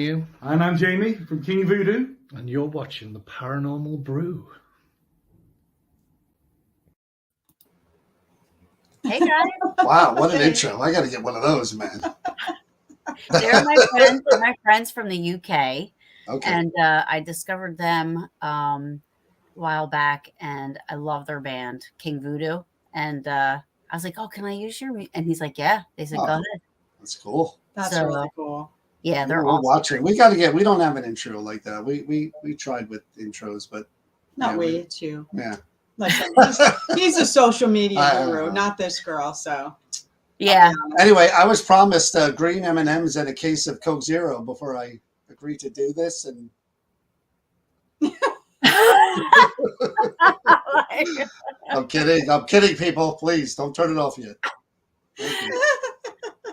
Matthew. And I'm Jamie from King Voodoo. And you're watching the Paranormal Brew. Hey, guys. Wow, what an intro. I got to get one of those, man. They're my friends. They're my friends from the UK. Okay. And I discovered them a while back, and I love their band, King Voodoo. And I was like, oh, can I use your... And he's like, yeah. They said, go ahead. That's cool. That's really cool. Yeah, they're we're awesome. watching. We got to get... We don't have an intro like that. We tried with intros, but... Not we, it's you. Yeah. Listen, he's a social media guru, not this girl, so... Yeah. Anyway, I was promised green M&Ms and a case of Coke Zero before I agreed to do this, and... I'm kidding, people. Please don't turn it off yet.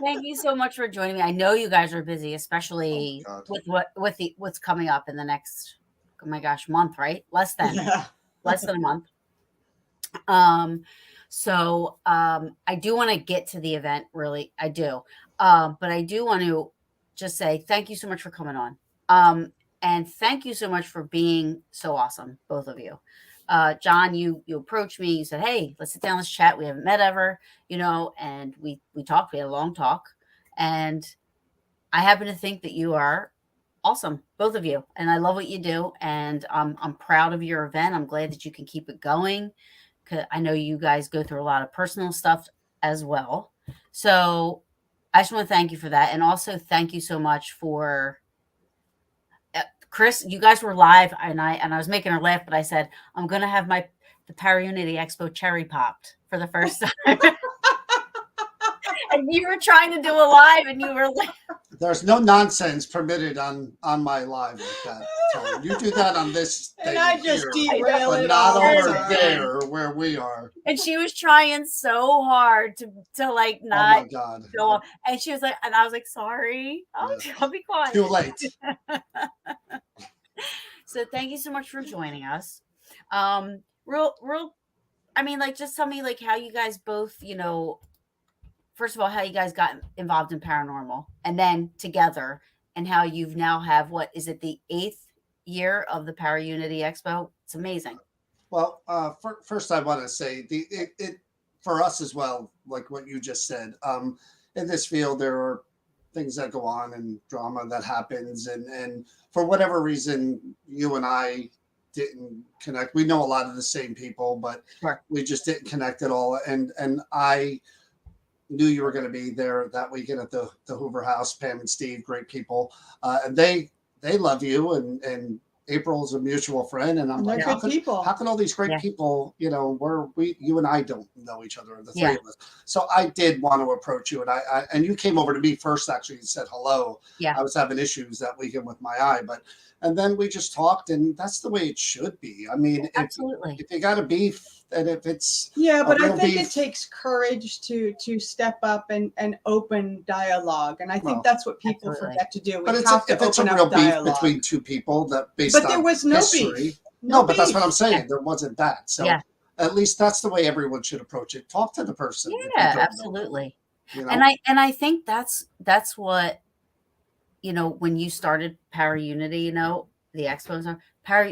Thank you so much for joining me. I know you guys are busy, especially with what's coming up in the next, oh my gosh, month, right? Less than a month. So I do want to get to the event, really. I do. But I do want to just say thank you so much for coming on. And thank you so much for being so awesome, both of you. John, you approached me, you said, hey, let's sit down, let's chat. We haven't met ever, and we talked, we had a long talk. And I happen to think that you are awesome, both of you. And I love what you do. And I'm proud of your event. I'm glad that you can keep it going. Cause I know you guys go through a lot of personal stuff as well. So I just want to thank you for that. And also thank you so much for Chris, you guys were live, and I was making her laugh, but I said, I'm going to have the Paraunity Expo cherry popped for the first time. And you were trying to do a live, and you were like... There's no nonsense permitted on my live like that. So you do that on this thing. And I just derail it, but not over there where we are. And she was trying so hard to like not. Oh my God. Go on. And she was like, and I was like, sorry, I'll be quiet. Too late. So thank you so much for joining us. Real. I mean, like, just tell me like how you guys both, first of all, how you guys got involved in paranormal, and then together, and how you've now have, what is it, the 8th year of the Paraunity Expo? It's amazing. Well, first I want to say it for us as well, like what you just said, in this field, there are things that go on and drama that happens. And for whatever reason, you and I didn't connect. We know a lot of the same people, but we just didn't connect at all. And I knew you were going to be there that weekend at the Hoover House. Pam and Steve, great people. And they love you, and April's a mutual friend. And I'm like, how can all these great people, you and I don't know each other, the three of us. So I did want to approach you, and you came over to me first, actually, and said hello. Yeah. I was having issues that weekend with my eye, and then we just talked, and that's the way it should be. I mean, absolutely. If you got a beef, and if it's but I think it takes courage to step up and open dialogue, and I think that's what people forget to do. But if it's a real beef between two people that based on there was no history, beef. No, but that's what I'm saying. There wasn't that. So at least that's the way everyone should approach it. Talk to the person. Yeah, absolutely. And I think that's what, when you started Paraunity, the Expo,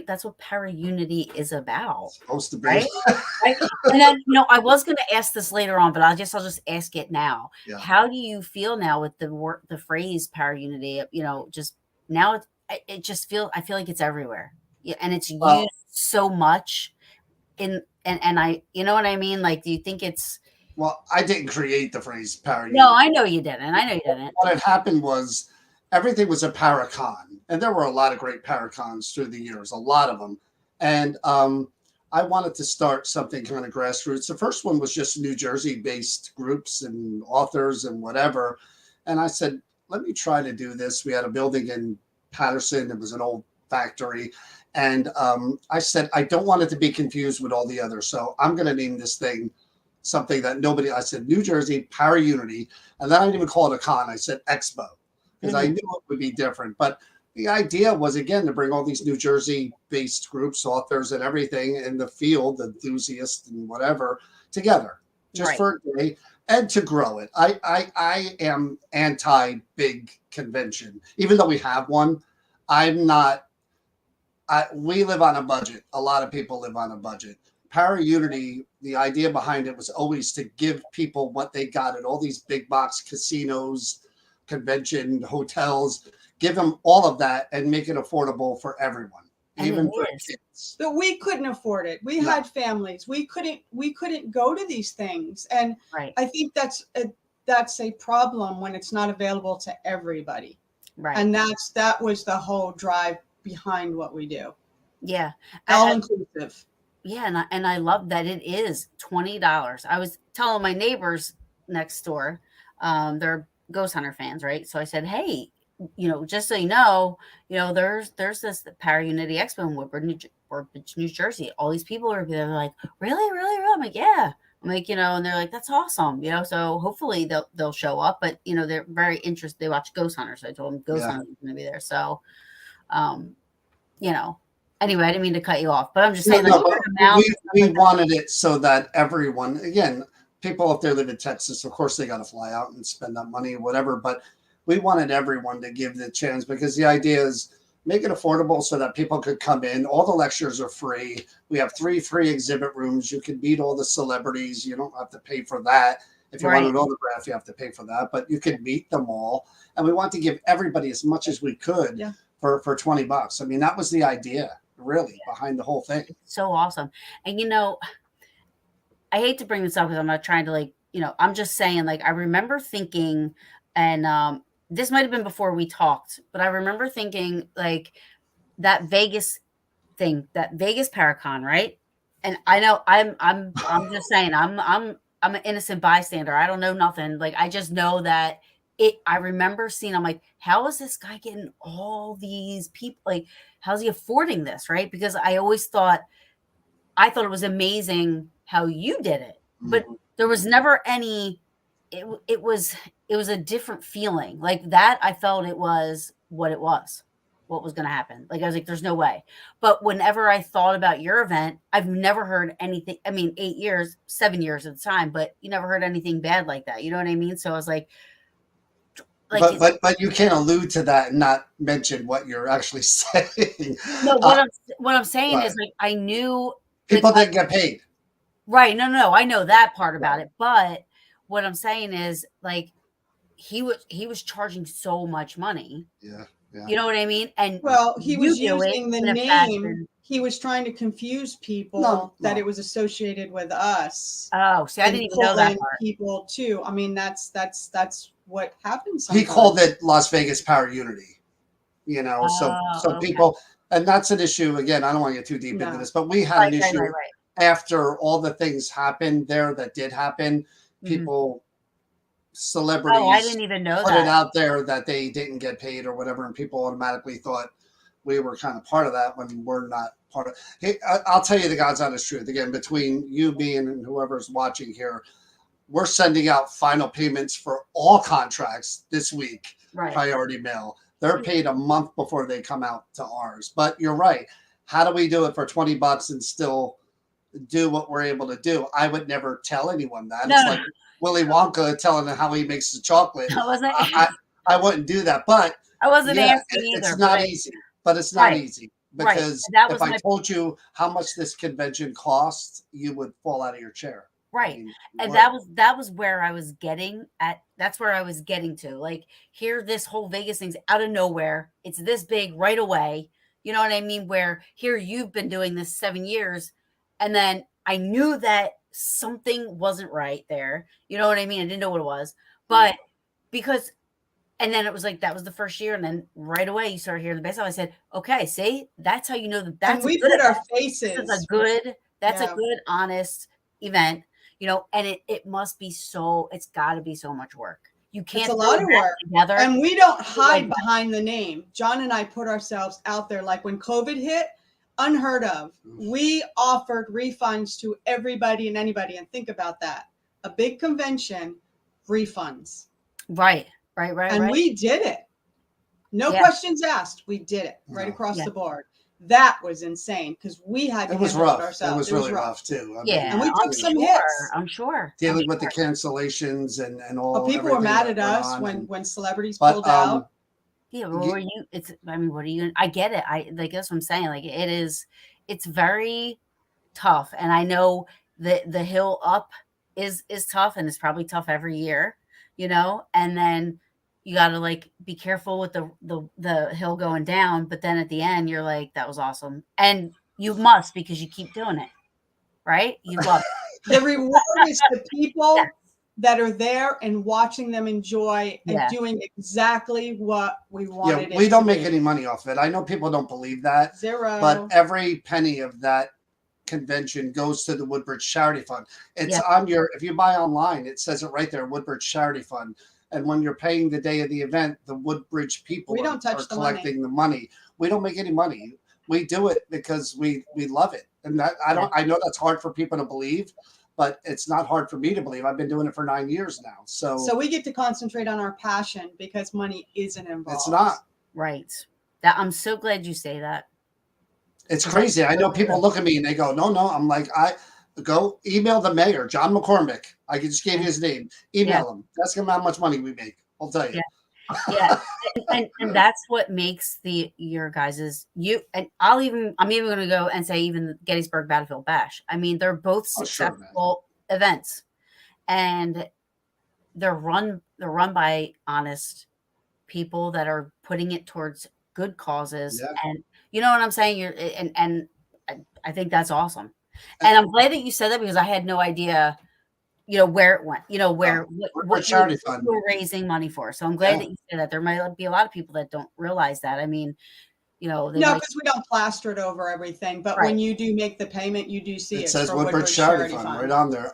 that's what Paraunity is about. It's supposed to be. Right? And then, I was going to ask this later on, but I'll just ask it now. Yeah. How do you feel now with the phrase Paraunity? Just now I feel like it's everywhere. Yeah, and it's used so much and I, what I mean? Like, do you think it's... Well, I didn't create the phrase Paraunity. No, I know you didn't. What had happened was everything was a Paracon, and there were a lot of great Paracons through the years, a lot of them. And I wanted to start something kind of grassroots. The first one was just New Jersey-based groups and authors and whatever. And I said, let me try to do this. We had a building in Patterson. It was an old factory. And I said, I don't want it to be confused with all the others. So I'm going to name this thing something that I said, New Jersey Paraunity. And then I didn't even call it a con. I said Expo, because I knew it would be different. But the idea was, again, to bring all these New Jersey-based groups, authors and everything in the field, enthusiasts and whatever, together just for a day. and to grow it. I am anti big convention, even though we have one. I'm not. We live on a budget. A lot of people live on a budget. Paraunity, the idea behind it was always to give people what they got at all these big box casinos, convention hotels, give them all of that and make it affordable for everyone, even for kids. But we couldn't afford it. We had families. We couldn't go to these things, and I think that's a problem when it's not available to everybody. Right. And that was the whole drive behind what we do. Yeah. All inclusive. Yeah, and I love that it is $20. I was telling my neighbors next door, they're ghost hunter fans, right? So I said, hey, just so you know, there's this Paraunity Expo in Woodbridge, New Jersey. All these people are there. They're like, really, really, really? I'm like, yeah. I'm like, and they're like, that's awesome, so hopefully they'll show up. But they're very interested. They watch Ghost Hunters. So I told them Ghost Hunters is going to be there. So, anyway, I didn't mean to cut you off, but I'm just saying, we wanted it so that everyone, again, people, if they live in Texas, of course they got to fly out and spend that money or whatever, but we wanted everyone to give the chance, because the idea is make it affordable so that people could come in. All the lectures are free. We have 3 free exhibit rooms. You can meet all the celebrities. You don't have to pay for that. If you want an autograph, you have to pay for that, but you can meet them all. And we want to give everybody as much as we could for $20. I mean, that was the idea really behind the whole thing. It's so awesome. And I hate to bring this up because I'm not trying to I'm just saying, I remember thinking, and this might have been before we talked, but I remember thinking that Vegas thing, that Vegas Paracon, right? And I know I'm just saying I'm an innocent bystander. I don't know nothing. I just know that I remember seeing, I'm like, how is this guy getting all these people? How's he affording this? Right. Because I thought it was amazing how you did it, but there was never any, it was a different feeling that. I felt it was what was going to happen. I was like, there's no way. But whenever I thought about your event, I've never heard anything. I mean, 7 years at the time, but you never heard anything bad like that. You know what I mean? So I was like, but you can't allude to that and not mention what you're actually saying. No, what I'm saying is I knew people didn't get paid. Right. No, I know that part about it. But what I'm saying is he was charging so much money. Yeah. You know what I mean? And he was using the name. He was trying to confuse people that it was associated with us. Oh, see, I didn't even know that part. People too. I mean, that's what happens sometimes. He called it Las Vegas Paraunity, so people, and that's an issue. Again, I don't want to get too deep into this, but we had an issue after all the things happened there that did happen. People, celebrities, I didn't even know put it out there that they didn't get paid or whatever, and people automatically thought we were kind of part of that when we're not part of it. Hey, I'll tell you the God's honest truth. Again, between you, being, and whoever's watching here, we're sending out final payments for all contracts this week, priority mail. They're paid a month before they come out to ours. But you're right. How do we do it for $20 and still do what we're able to do? I would never tell anyone that. It's like Willy Wonka telling them how he makes the chocolate. I wouldn't do that. But I wasn't asking either. It's not easy. But it's not easy. Because if I told you how much this convention costs, you would fall out of your chair. Right. I mean, and that was where I was getting at. That's where I was getting to. Here, this whole Vegas thing's out of nowhere. It's this big right away. You know what I mean? Where here you've been doing this 7 years. And then I knew that something wasn't right there. You know what I mean? I didn't know what it was. But and then it was that was the first year. And then right away you started hearing the bass. I said, okay, see, that's how you know that's and we put our faces. That's a good, honest event. And it must be it's got to be so much work. You can't. It's a lot of work together. And we don't hide behind the name. John and I put ourselves out there. When COVID hit, unheard of. We offered refunds to everybody and anybody. And think about that. A big convention, refunds. Right. And we did it. No questions asked. We did it right across the board. that was insane because we had to it was handle rough. it ourselves. It was really rough too. And we took some hits. I'm sure. Dealing with the cancellations and all. People were mad at us when celebrities pulled out. Yeah, well, what are you? I get it. That's what I'm saying. Like it's very tough, and I know that the hill up is tough, and it's probably tough every year, and then you got to like be careful with the hill going down, but then at the end you're like, that was awesome, and you must, because you keep doing it, right? You love it. The reward is the people that are there and watching them enjoy and doing exactly what we wanted. We don't make any money off it. I know people don't believe that. Zero. But every penny of that convention goes to the Woodbridge Charity Fund. It's on if you buy online, it says it right there, Woodbridge Charity Fund. And when you're paying the day of the event, the Woodbridge people are collecting the money. We don't make any money. We do it because we love it. And that I know that's hard for people to believe, but it's not hard for me to believe. I've been doing it for 9 years now. So we get to concentrate on our passion because money isn't involved. It's not. Right. I'm so glad you say that. It's crazy. I know people look at me and they go, no. I'm like, go email the mayor, John McCormick. I just gave you his name. Email him. Ask him how much money we make. I'll tell you. Yeah. and that's what makes your guys's and I'm even going to go and say even Gettysburg Battlefield Bash. I mean, they're both successful events, and they're run by honest people that are putting it towards good causes. And you know what I'm saying? And I think that's awesome. And I'm glad that you said that, because I had no idea, where it went, what charity fund we're raising money for. So I'm glad that you said that. There might be a lot of people that don't realize that. I mean, no, because we don't plaster it over everything. But when you do make the payment, you do see it says Woodbridge Charity Fund right on there.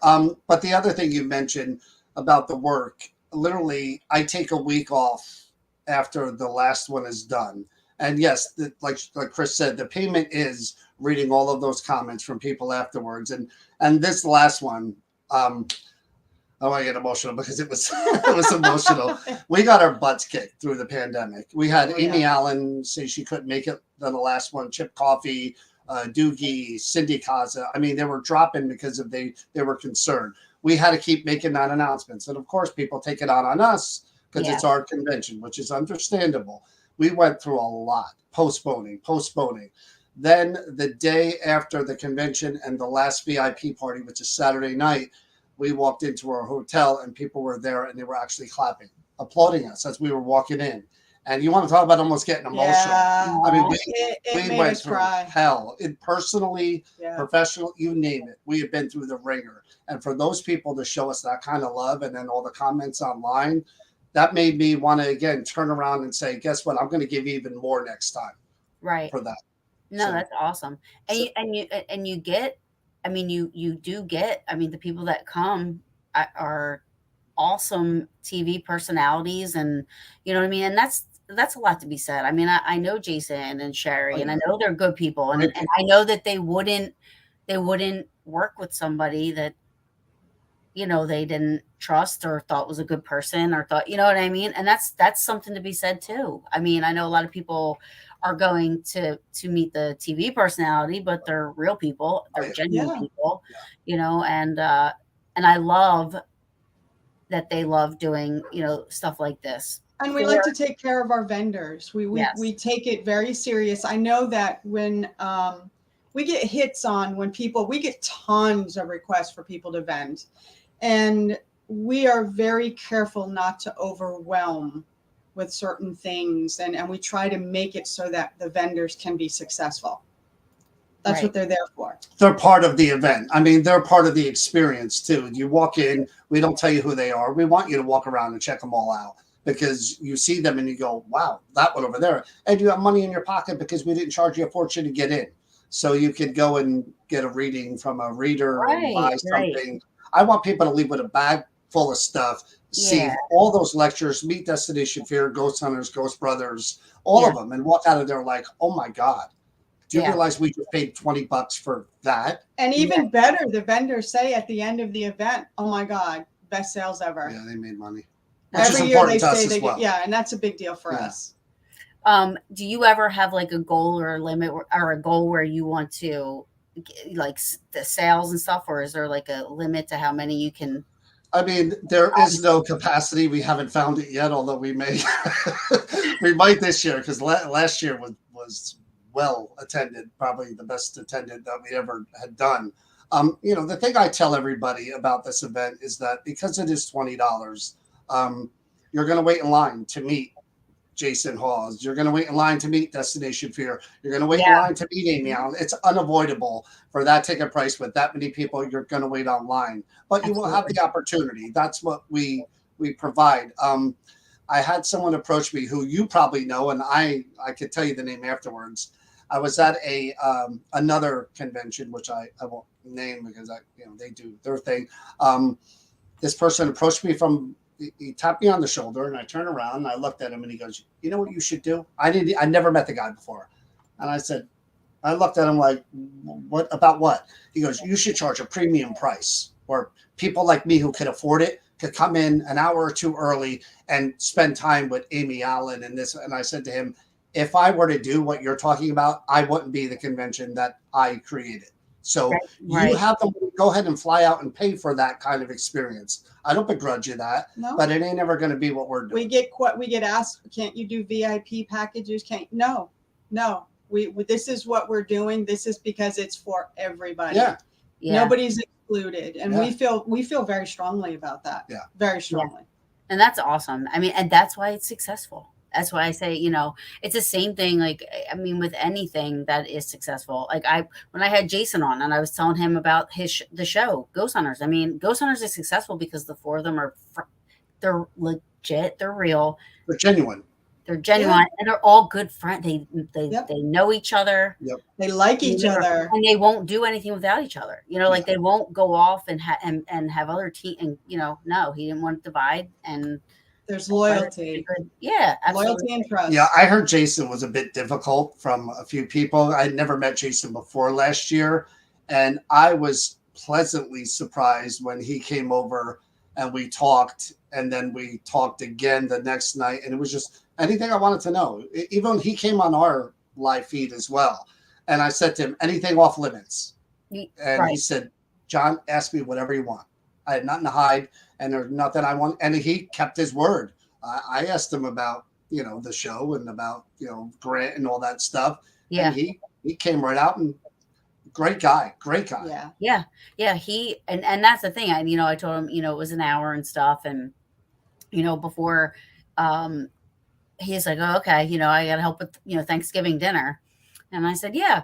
But the other thing you mentioned about the work, literally, I take a week off after the last one is done. And yes, like Chris said, the payment is reading all of those comments from people afterwards. And this last one, I want to get emotional because it was emotional. We got our butts kicked through the pandemic. We had Amy Allan say she couldn't make it to the last one. Chip Coffey, Doogie, Cindy Kaza. I mean, they were dropping because they were concerned. We had to keep making that announcements, and of course, people take it on us because it's our convention, which is understandable. We went through a lot, postponing. Then the day after the convention and the last VIP party, which is Saturday night, we walked into our hotel and people were there and they were actually clapping, applauding us as we were walking in. And you want to talk about almost getting emotional. Yeah. I mean, we went through hell. Personally, professional, you name it. We have been through the ringer. And for those people to show us that kind of love, and then all the comments online, that made me want to, again, turn around and say, guess what? I'm going to give you even more next time. Right. For that. No, that's awesome. And you get, I mean, you do get, I mean, the people that come are awesome TV personalities, and you know what I mean? And that's a lot to be said. I mean, I know Jason and Shari, and I know they're good people, and I know that they wouldn't work with somebody that, they didn't trust or thought was a good person, or thought, you know what I mean? And that's something to be said too. I mean, I know a lot of people are going to meet the TV personality, but they're real people. They're genuine people, and I love that they love doing, stuff like this. And we like to take care of our vendors. We take it very serious. I know that when we get hits on we get tons of requests for people to vend, and we are very careful not to overwhelm with certain things, and we try to make it so that the vendors can be successful. That's what they're there for. They're part of the event. I mean, they're part of the experience too. You walk in, we don't tell you who they are. We want you to walk around and check them all out, because you see them and you go, wow, that one over there. And you have money in your pocket because we didn't charge you a fortune to get in. So you could go and get a reading from a reader and buy something. I want people to leave with a bag full of stuff, see all those lectures, meet Destination Fear, Ghost Hunters, Ghost Brothers, all of them, and walk out of there like, oh my God. Do you realize we just paid $20 for that? And even better, the vendors say at the end of the event, oh my God, best sales ever. Yeah, they made money. Every year they say they get, and that's a big deal for us. Do you ever have like a goal or a limit or a goal where you want to like the sales and stuff, or is there like a limit to how many you can? I mean, there is no capacity. We haven't found it yet, although we may. We might this year, because last year was well attended, probably the best attended that we ever had done. The thing I tell everybody about this event is that because it is $20, you're going to wait in line to meet Jason Hawes. You're going to wait in line to meet Destination Fear. You're going to wait in line to meet Amy Allan. It's unavoidable for that ticket price with that many people. You're going to wait online, but you will have the opportunity. That's what we provide. I had someone approach me who you probably know, and I could tell you the name afterwards. I was at another convention, which I won't name because they do their thing. This person approached me he tapped me on the shoulder, and I turned around and I looked at him, and he goes, "You know what you should do?" I never met the guy before. And I looked at him like, "What about what?" He goes, "You should charge a premium price, or people like me who could afford it could come in an hour or two early and spend time with Amy Allan and this." And I said to him, if I were to do what you're talking about, I wouldn't be the convention that I created. So you have to go ahead and fly out and pay for that kind of experience. I don't begrudge you that, but it ain't ever going to be what we're doing. We get asked, can't you do VIP packages? No. This is what we're doing. This is because it's for everybody. Yeah. Nobody's excluded, and we feel very strongly about that. Yeah, very strongly. And that's awesome. I mean, and that's why it's successful. That's why I say, it's the same thing. Like, I mean, with anything that is successful, like when I had Jason on and I was telling him about the show, Ghost Hunters. I mean, Ghost Hunters is successful because the four of them they're legit. They're real. They're genuine. They're genuine, and they're all good friends. They know each other. Yep. They like each other, and they won't do anything without each other. Like they won't go off and have other team. And no, he didn't want to divide. And there's loyalty. Yeah, absolutely. Loyalty and trust. Yeah, I heard Jason was a bit difficult from a few people. I had never met Jason before last year, and I was pleasantly surprised when he came over and we talked, and then we talked again the next night, and it was just anything I wanted to know. Even he came on our live feed as well, and I said to him, anything off limits? And he said, John, ask me whatever you want. I had nothing to hide, and there's nothing I want. And he kept his word. I asked him about, the show and about, Grant and all that stuff. Yeah. And he came right out, and great guy. Yeah. He, and that's the thing. I told him, it was an hour and stuff. And, before, he's like, oh, okay, I got to help with, Thanksgiving dinner. And I said, yeah.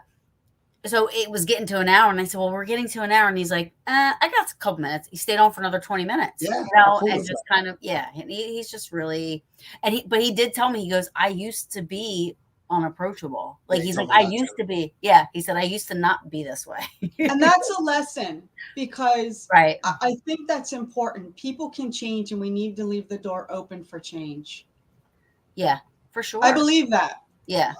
So it was getting to an hour, and I said, well, we're getting to an hour. And he's like, I got a couple minutes. He stayed on for another 20 minutes, and just kind of, he's just really, but he did tell me, he goes, I used to be unapproachable. Like, he's like, I used to be. Yeah. He said, I used to not be this way. And that's a lesson, because I think that's important. People can change, and we need to leave the door open for change. Yeah, for sure. I believe that. Yeah.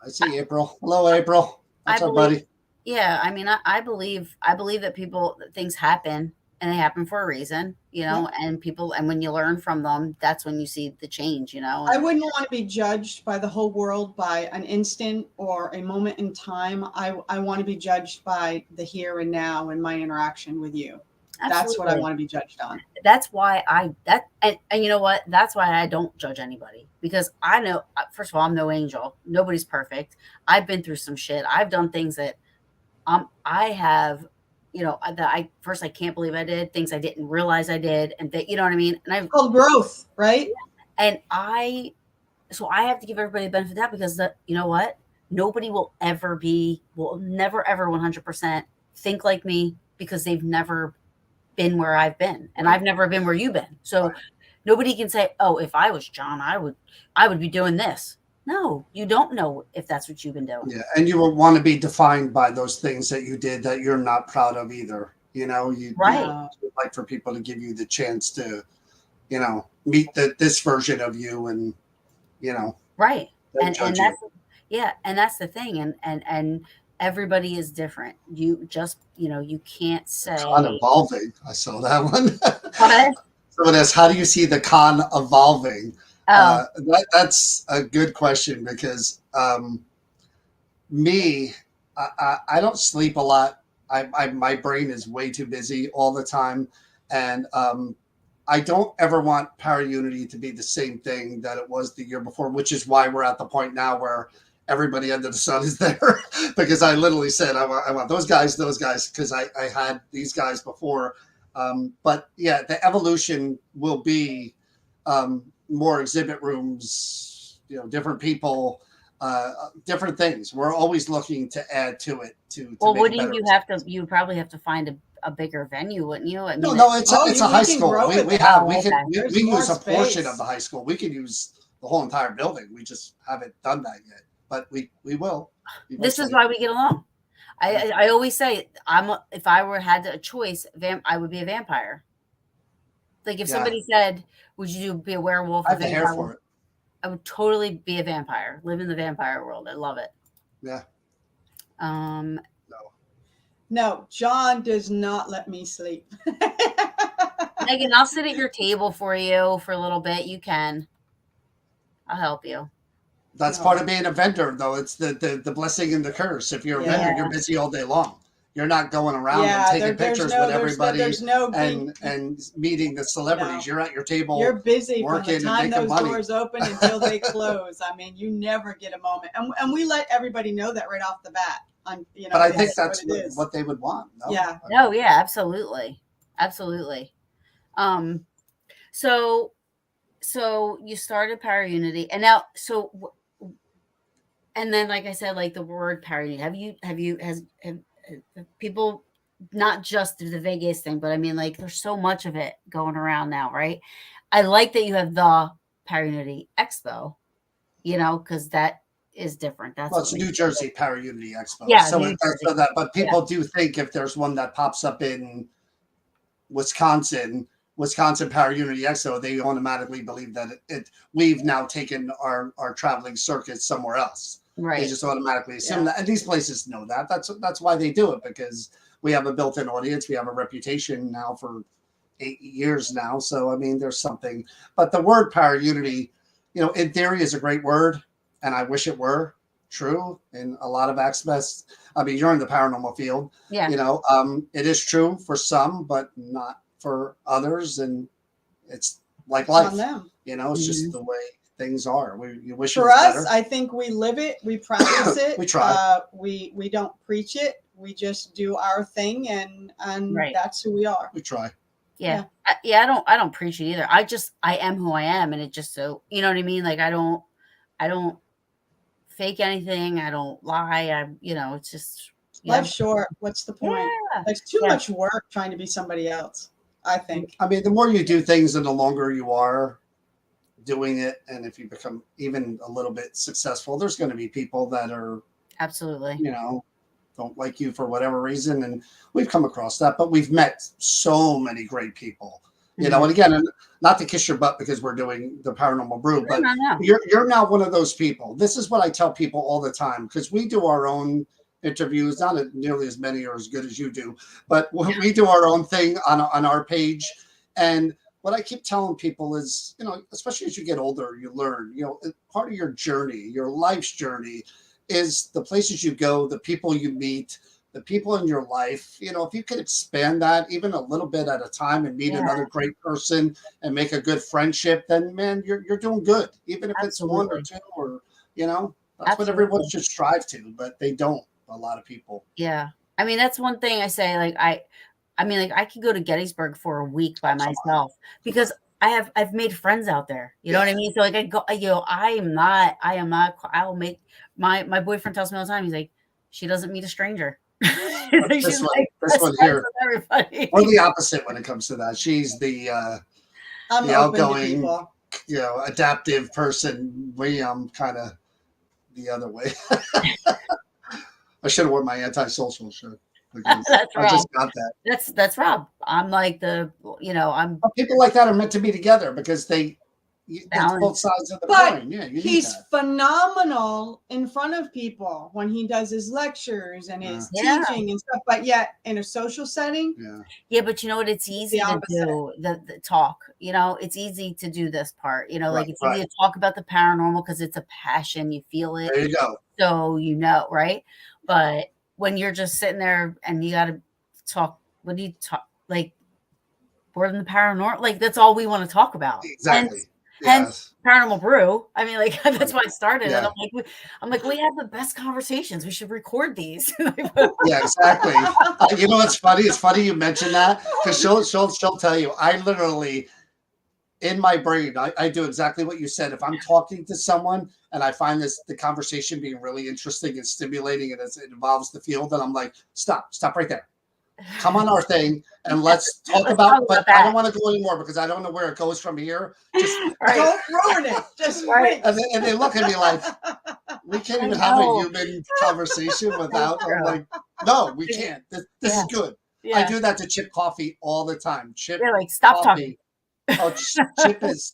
I see April. Hello, April. That's our buddy. Yeah, I mean, I believe that things happen, and they happen for a reason, and when you learn from them, that's when you see the change, I wouldn't want to be judged by the whole world by an instant or a moment in time. I want to be judged by the here and now and my interaction with you. Absolutely. That's what I want to be judged on. That's why and you know what? That's why I don't judge anybody, because I know, first of all, I'm no angel. Nobody's perfect. I've been through some shit. I've done things that I have, that I can't believe I did, things I didn't realize I did. And that, you know what I mean? And it's called growth, right? And so I have to give everybody the benefit of that, because you know what? Nobody will never ever 100% think like me, because they've never been where I've been, and I've never been where you've been. So nobody can say, oh, if I was John, I would be doing this. No, you don't know if that's what you've been doing. Yeah. And you will want to be defined by those things that you did that you're not proud of either. You'd like for people to give you the chance to, meet this version of you, and, right. And that's, and that's the thing. And everybody is different. You just, you can't say. Con evolving. I saw that one. What? So it is, how do you see the con evolving? That's a good question because I don't sleep a lot. My brain is way too busy all the time, and I don't ever want Paraunity to be the same thing that it was the year before, which is why we're at the point now where everybody under the sun is there. Because I literally said I want those guys, because I had these guys before. But yeah, the evolution will be more exhibit rooms, different people, different things. We're always looking to add to it. Well, wouldn't you have to? You probably have to find a bigger venue, wouldn't you? I mean, no, it's a high school. We use a portion of the high school. We can use the whole entire building. We just haven't done that yet, but we will. This is why we get along. I always say if I had a choice, I would be a vampire. Like if somebody said, "Would you be a werewolf?" I have the hair for it. I would totally be a vampire. Live in the vampire world. I love it. Yeah. No, John does not let me sleep. Megan, I'll sit at your table for you for a little bit. You can. I'll help you. That's part of being a vendor, though. It's the blessing and the curse. If you're a vendor, you're busy all day long. You're not going around and taking pictures with everybody and meeting the celebrities. You're at your table. You're busy from the time those doors open until they close. I mean, you never get a moment. And we let everybody know that right off the bat. But I think that's what they would want. No? Yeah. No, yeah, absolutely. Absolutely. So you started Paraunity, and now, and then, like I said, like the word Paraunity, have people, not just the Vegas thing, but I mean, like, there's so much of it going around now, right? I like that you have the Paraunity Expo, because that is different. It's New Jersey Paraunity Expo. Yeah. But people do think if there's one that pops up in Wisconsin Paraunity Expo, they automatically believe that we've now taken our traveling circuit somewhere else. Right. They just automatically assume that, and these places know that. That's why they do it, because we have a built-in audience. We have a reputation now for 8 years now. So I mean, there's something. But the word Paraunity, in theory, is a great word, and I wish it were true in a lot of aspects. I mean, you're in the paranormal field. Yeah. It is true for some, but not for others, and it's like life. It's just the way things are. You wish for it was us better. I think we live it, we practice it. We try. We don't preach it, we just do our thing, and that's who we are. We try. Yeah. I don't preach it either. I am who I am, and it just, so you know what I mean, like I don't fake anything, I don't lie, it's just life's short. What's the point? There's too much work trying to be somebody else, I think. I mean, the more you do things and the longer you are doing it, and if you become even a little bit successful, there's going to be people that are absolutely, don't like you for whatever reason. And we've come across that, but we've met so many great people, and again, not to kiss your butt because we're doing the Paranormal Brew, but you're now one of those people. This is what I tell people all the time, because we do our own interviews, not nearly as many or as good as you do, but we do our own thing on our page. And what I keep telling people is, especially as you get older, you learn, part of your journey, your life's journey, is the places you go, the people you meet, the people in your life. If you could expand that even a little bit at a time and meet another great person and make a good friendship, then man, you're doing good. Even if it's one or two, or that's what everyone should strive to, but they don't. A lot of people. Yeah, I mean, that's one thing I say. Like I could go to Gettysburg for a week by myself because I've made friends out there. You know what I mean? So like I go, I am not. I'll make my boyfriend tells me all the time. He's like, she doesn't meet a stranger. This one here. We're the opposite when it comes to that. She's the outgoing, adaptive person. I'm kind of the other way. I should have worn my antisocial shirt. That's I just got that. That's Rob. I'm like I'm people like that are meant to be together because they It's both sides of the coin. Yeah, he's phenomenal in front of people when he does his lectures and his teaching and stuff. But yet, in a social setting, but you know what? It's easy to do the talk. You know, it's easy to do this part. You know, like it's easy to talk about the paranormal because it's a passion. You feel it. There you go. So you know, right? But when you're just sitting there and you got to talk, what do you talk like? More than the paranormal, like that's all we want to talk about. Exactly. Hence Paranormal Brew. I mean, like that's why I started. And I'm like, we have the best conversations. We should record these. Yeah, exactly. You know what's funny? It's funny you mentioned that because she'll tell you. I literally, in my brain, I do exactly what you said. If I'm talking to someone and I find the conversation being really interesting and stimulating, and it involves the field, and I'm like, stop right there. Come on our thing and let's talk about. But I don't want to go anymore because I don't know where it goes from here. Just don't ruin it. Just wait. And they look at me like we can't even have a human conversation without. I'm like, no, we can't. This is good. Yeah. I do that to Chip Coffey all the time. Chip, like stop talking. Oh, Chip is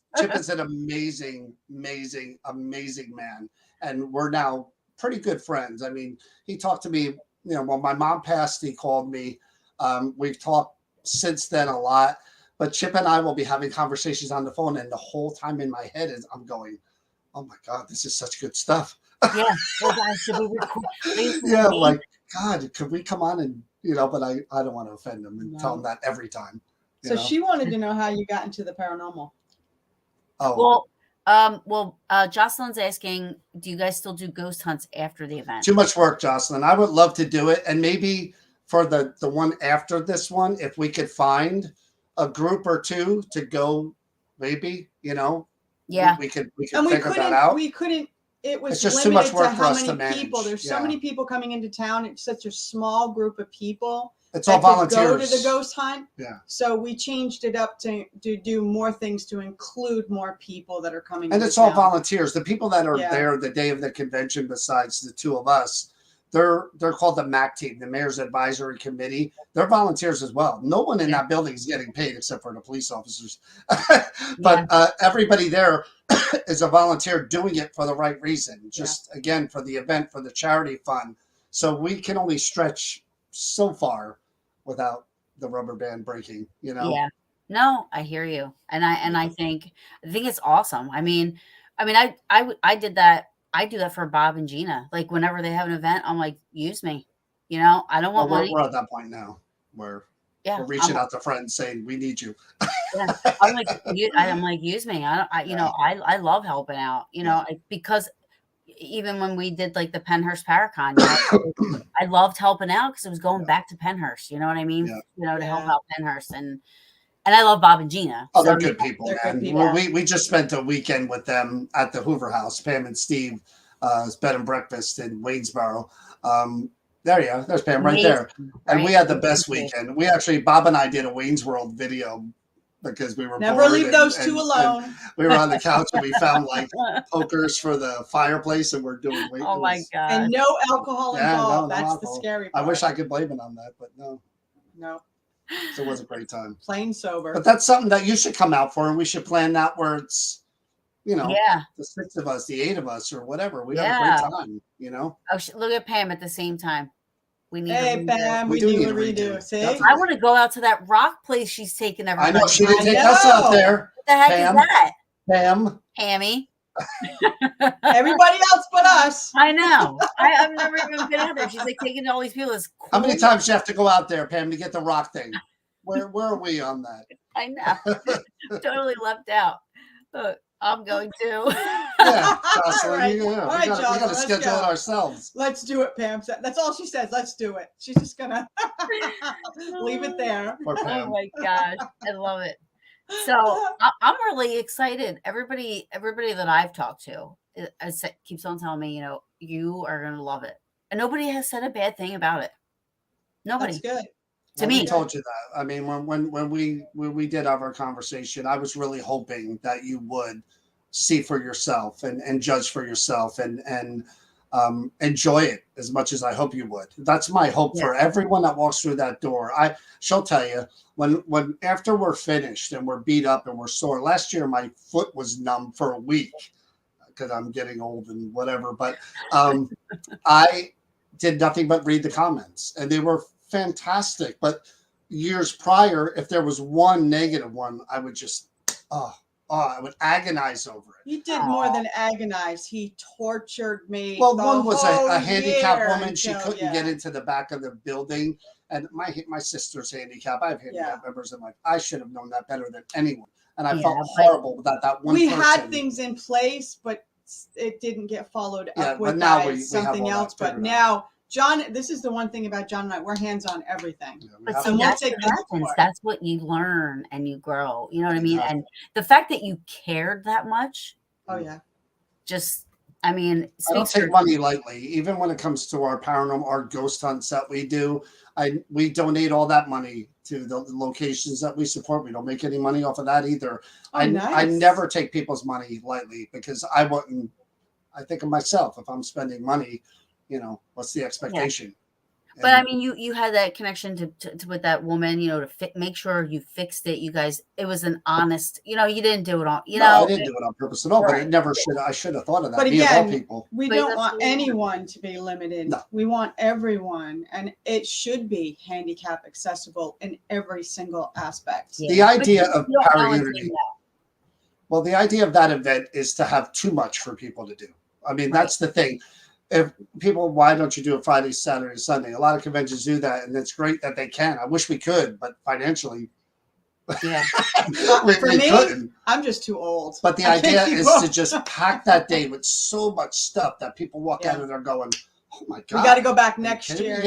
an amazing man, and we're now pretty good friends. I mean, he talked to me. You know, when my mom passed, he called me. We've talked since then a lot, but Chip and I will be having conversations on the phone, and the whole time in my head I'm going, "Oh my God, this is such good stuff." Yeah, well, guys, should we record? Yeah, like God, could we come on and But I don't want to offend them and tell them that every time. So she wanted to know how you got into the paranormal. Oh well, Jocelyn's asking, do you guys still do ghost hunts after the event? Too much work, Jocelyn. I would love to do it, and maybe for the one after this one, if we could find a group or two to go, maybe we could figure that out. We couldn't. It was it's just too much work to for how us many to manage. people. There's so many people coming into town. It's such a small group of people. It's all volunteers. Go to the ghost hunt. Yeah. So we changed it up to do more things to include more people that are coming. And it's all volunteers. The people that are there the day of the convention, besides the two of us, they're called the MAC team, the Mayor's Advisory Committee. They're volunteers as well. No one in that building is getting paid except for the police officers. But everybody there is a volunteer doing it for the right reason. Just again for the event, for the charity fund. So we can only stretch so far without the rubber band breaking, Yeah. No, I hear you. And I think it's awesome. I mean, I did that. I do that for Bob and Gina. Like whenever they have an event, I'm like, use me. I don't want money. We're at that point now where we're reaching out to friends saying we need you. I'm like, use me. I love helping out, because even when we did like the Pennhurst Paracon, I loved helping out because it was going back to Pennhurst. You know what I mean? To help out Pennhurst, and I love Bob and Gina. Oh, they're good people, man. Good people. We just spent a weekend with them at the Hoover House. Pam and Steve, bed and breakfast in Waynesboro. There you go. There's Pam right there. And we had the best weekend. We actually, Bob and I did a Wayne's World video because we were never bored leave those two alone. And we were on the couch and we found like pokers for the fireplace and we're doing. Oh my God! And no alcohol involved. That's alcohol. The scary part. I wish I could blame it on that, but no. So it was a great time. Plain sober. But that's something that you should come out for, and we should plan that where it's, the 6 of us, the 8 of us, or whatever. We have a great time, Oh, look at Pam at the same time. We need Pam, we need a redo. See? I want to go out to that rock place she's taking everybody. I know she didn't take us out there. What the heck is that? Pam. Hammy. Everybody else but us. I know. I've never even been out there. She's like taking all these people. Cool. How many times do you have to go out there, Pam, to get the rock thing? Where are we on that? I know. Totally left out. I'm going to. Yeah, Jocelyn. All right. We got to schedule it ourselves. Let's do it, Pam. That's all she says. Let's do it. She's just gonna leave it there. Oh my gosh, I love it. So I'm really excited. Everybody that I've talked to keeps on telling me, you are gonna love it, and nobody has said a bad thing about it. Nobody. That's good. To me, I told you that. I mean, when we did have our conversation, I was really hoping that you would see for yourself and judge for yourself. And enjoy it as much as I hope you would. That's my hope for everyone that walks through that door. She'll tell you when after we're finished and we're beat up and we're sore. Last year, my foot was numb for a week because I'm getting old and whatever. But I did nothing but read the comments, and they were fantastic. But years prior, if there was one negative one, I would just, I would agonize over it. He did more than agonize. He tortured me. Well, one was a handicapped woman. She couldn't get into the back of the building. And my sister's handicapped. I have handicapped members. And I should have known that better than anyone. And I felt horrible that one we person. had things in place, but it didn't get followed up with something else. But now, John, this is the one thing about John and I. We're hands on everything. But so that's what happens. That's what you learn and you grow. You know what I mean? And the fact that you cared that much. Oh, yeah. I don't take money lightly. Even when it comes to our paranormal, our ghost hunts that we do, we donate all that money to the locations that we support. We don't make any money off of that either. I never take people's money lightly because I think of myself. If I'm spending money, what's the expectation? But I mean, you had that connection to with that woman, to make sure you fixed it. You guys, it was an honest, you didn't do it on, I didn't do it on purpose at all, but it never should. I should have thought of that. But again, people. We don't want anyone to be limited. No. We want everyone, and it should be handicap accessible in every single aspect. Yeah. The idea of Paraunity. Well, the idea of that event is to have too much for people to do. I mean, that's the thing. If people, why don't you do it Friday, Saturday, Sunday? A lot of conventions do that, and it's great that they can. I wish we could, but financially, we couldn't. I'm just too old. But the idea is to just pack that day with so much stuff that people walk out of there going, "Oh my god, we got to go back next year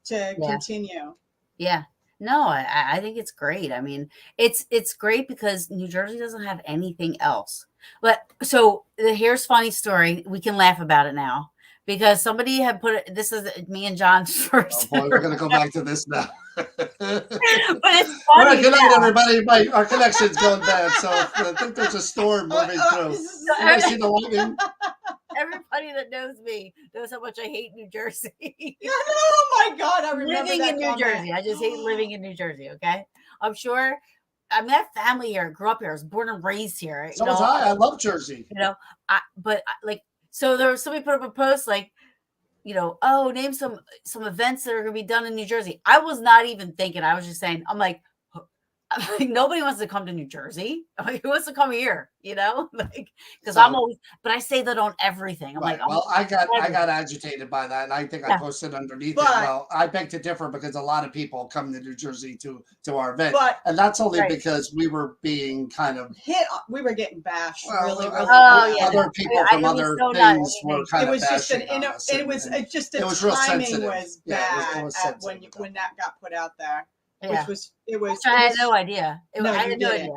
to continue." Yeah. No, I think it's great. I mean, it's great because New Jersey doesn't have anything else. But so here's a funny story. We can laugh about it now. Because somebody had put it, this is me and John's first. Oh boy, we're going to go back to this now. But it's funny. All right, good night, everybody. Our connection's going bad, so I think there's a storm moving through. I see the lightning. Everybody that knows me knows how much I hate New Jersey. Oh my God, I remember living in New Jersey. I just hate living in New Jersey. Okay, I'm sure. I mean, I have family here. Grew up here. I was born and raised here. So was I. I love Jersey. So there was somebody put up a post like, name some events that are going to be done in New Jersey. I was not even thinking. I was just saying, I'm like, nobody wants to come to New Jersey. I'm like, who wants to come here? Because I'm always, but I say that on everything. I'm like, I got agitated by that, and I think I posted underneath it. Well, I beg to differ because a lot of people come to New Jersey to our event, and that's only because we were being kind of hit. We were getting bashed really. Other people from other things were kind of bashing us. It was just the timing was bad when that got put out there. It was. I had no idea. I had no idea.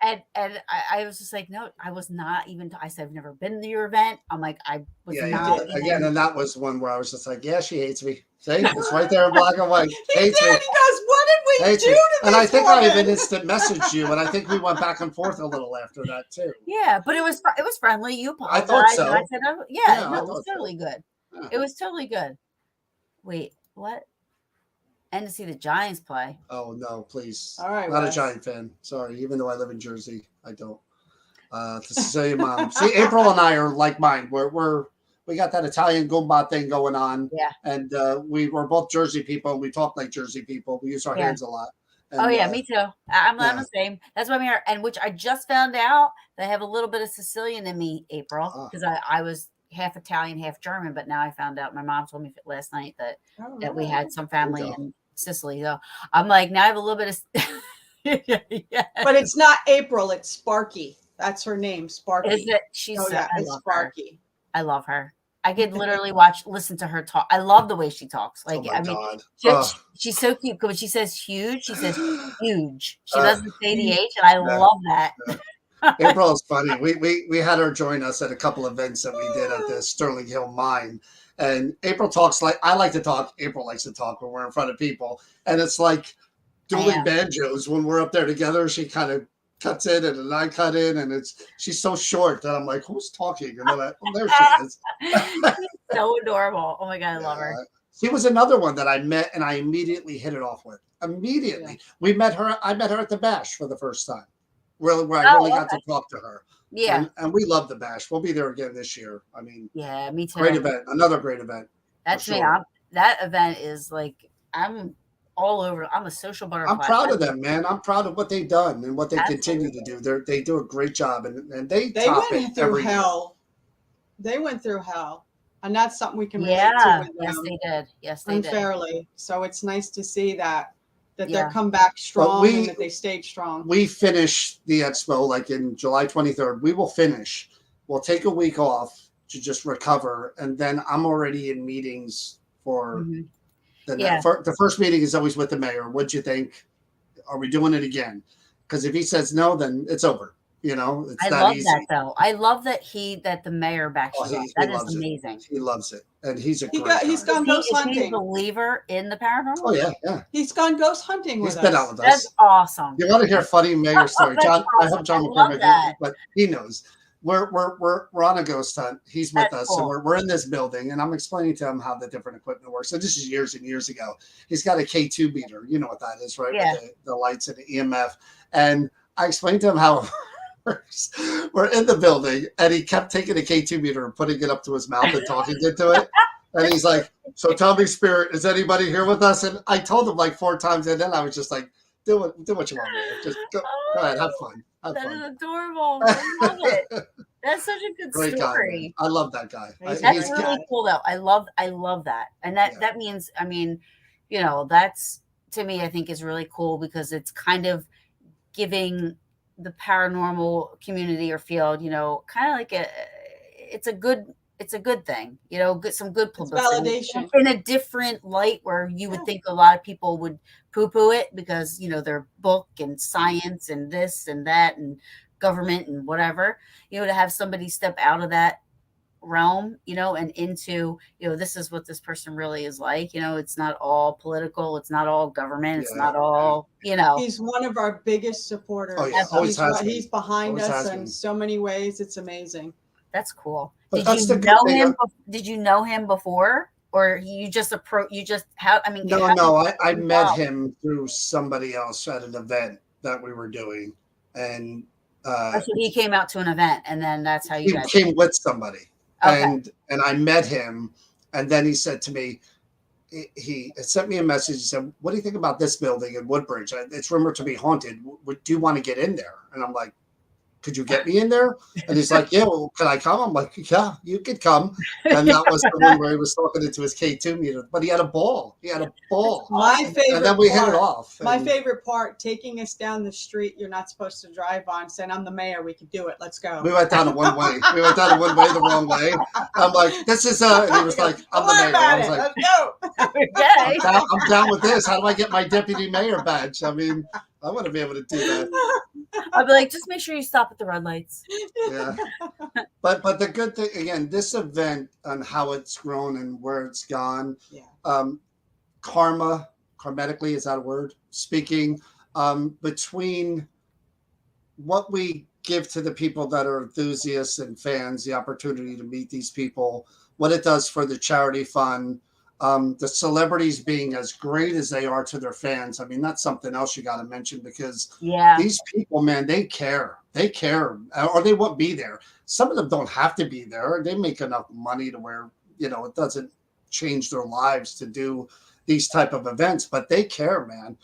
And I was just like, no, I was not even. I said, I've never been to your event. I'm like, I was not. Again, and that was one where I was just like, yeah, she hates me. See, it's right there in black and white. Hates me. He goes, what did we do to this And I think woman? I even instant messaged you, and I think we went back and forth a little after that too. Yeah, but it was friendly. You apologized. I thought so. And I said, it was totally good. Yeah. It was totally good. Wait, what? And to see the Giants play. Oh no, please! All right, not a Giant fan. Sorry, even though I live in Jersey, I don't. To say mom, see, April and I are like mine. We got that Italian Goomba thing going on. Yeah. And we're both Jersey people. And we talk like Jersey people. We use our hands a lot. And, me too. I'm the same. That's why I'm here. And which I just found out that I have a little bit of Sicilian in me, April, because I was half Italian, half German. But now I found out. My mom told me last night that we had some family in Sicily. So I'm like, now I have a little bit of. But it's not April. It's Sparky. That's her name, Sparky. Is it? She's it's Sparky. I love her. I could literally listen to her talk. I love the way she talks. Like, she's so cute. When she says huge, she says huge. She doesn't say the H, and I love that. April is funny. We had her join us at a couple events that we did at the Sterling Hill Mine. And April talks like I like to talk. April likes to talk when we're in front of people. And it's like dueling banjos when we're up there together. She kind of cuts in and then I cut in, and she's so short that I'm like, who's talking? And then there she is. So adorable. Oh my God, I love her. She was another one that I met and I immediately hit it off with. Immediately. Yeah. I met her at the Bash for the first time. Where I really got to talk to her. Yeah. And we love the Bash. We'll be there again this year. I mean, yeah, me too. Great event. Another great event. That's me. That event is like, I'm all over. I'm a social butterfly. I'm proud of them, man. I'm proud of what they've done and what they continue to do. They do a great job, and they went through hell. They went through hell, and that's something we can relate to with them. Yes, they did. Yes, they did. Unfairly. So it's nice to see that they're come back strong and that they stayed strong. We finish the expo like in July 23rd. We will finish. We'll take a week off to just recover, and then I'm already in meetings for the first meeting is always with the mayor. What'd you think? Are we doing it again? Because if he says no, then it's over. You know, it's I love that though. I love that the mayor backs you up. That is amazing. He loves it, and he's gone ghost hunting. He's a believer in the paranormal. Oh yeah. He's gone ghost hunting with us. He's been out with us. That's awesome. You want to hear a funny mayor story? John, awesome. I hope John McCormick, but he knows. We're on a ghost hunt. He's with us, and we're in this building, and I'm explaining to him how the different equipment works. So this is years and years ago. He's got a K2 meter. You know what that is, right? Yeah. With the lights and the EMF. And I explained to him how we're in the building, and he kept taking the K2 meter and putting it up to his mouth and talking into it. And he's like, "So tell me, Spirit, is anybody here with us?" And I told him like 4 times, and then I was just like, "Do what you want, man. Just go ahead, have fun." That is adorable. I love it. That's such a good story. Guy, I love that guy. That's really cool, though. I love that, and that means, I mean, you know, that's to me, I think is really cool because it's kind of giving the paranormal community or field, you know, kind of like it's a good thing, you know, some good publicity validation in a different light where you would think a lot of people would poo-poo it because, you know, their book and science and this and that and government and whatever, you know, to have somebody step out of that realm, you know, and into, you know, this is what this person really is like, you know, it's not all political, it's not all government, it's not all, you know. He's one of our biggest supporters. Oh, yeah. He's behind us in so many ways. It's amazing. That's cool. But did you know him before, or you just No, I met him through somebody else at an event that we were doing, and so he came out to an event, and then that's how you came with somebody. Okay. And I met him, and then he said to me, he sent me a message. He said, "What do you think about this building in Woodbridge? It's rumored to be haunted. Do you want to get in there?" And I'm like, "Could you get me in there?" And he's like, "Yeah, well, can I come?" I'm like, "Yeah, you could come." And that was the one where he was talking into his K2 meter, but he had a ball. My favorite. And then we hit it off. My favorite part, taking us down the street you're not supposed to drive on, saying, "I'm the mayor. We can do it. Let's go." We went down a one way. The wrong way. I'm like, "This is and he was like, "I'm the mayor." I was like, "Let's go." I'm down with this. How do I get my deputy mayor badge? I mean, I want to be able to do that. I'll be like, just make sure you stop at the red lights. Yeah. But the good thing, again, this event and how it's grown and where it's gone, karmatically, is that a word? Speaking, between what we give to the people that are enthusiasts and fans, the opportunity to meet these people, what it does for the charity fund, the celebrities being as great as they are to their fans. I mean, that's something else you got to mention because these people, man, they care, or they won't be there. Some of them don't have to be there. They make enough money to where, you know, it doesn't change their lives to do these type of events, but they care, man.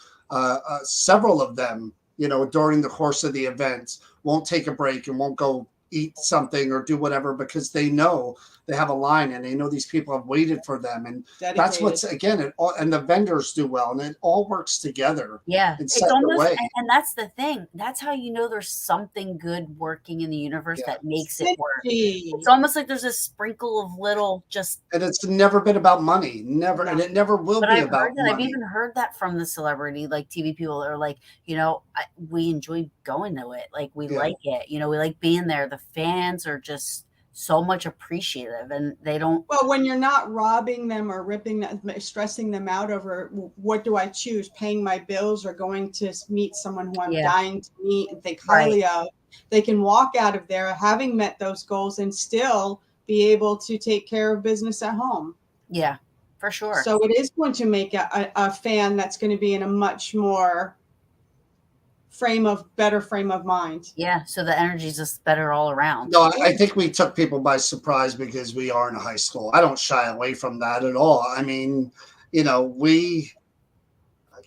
Several of them, you know, during the course of the events won't take a break and won't go eat something or do whatever because they know they have a line and they know these people have waited for them, and that's what's and the vendors do well, and it all works together. Yeah, it's almost, and that's the thing. That's how you know there's something good working in the universe that makes it work. It's almost like there's a sprinkle of little and it's never been about money, and it never will be about money. I've even heard that from the celebrity, like TV people are like, you know, we enjoy going to it, like we like it, you know, we like being there. The fans are just so much appreciative, and they don't. Well, when you're not robbing them or ripping them, stressing them out over what do I choose, paying my bills or going to meet someone who I'm dying to meet and think highly of, they can walk out of there having met those goals and still be able to take care of business at home. Yeah, for sure. So it is going to make a fan that's going to be in a much more better frame of mind. Yeah, so the energy's just better all around. No, I think we took people by surprise because we are in a high school. I don't shy away from that at all. I mean, we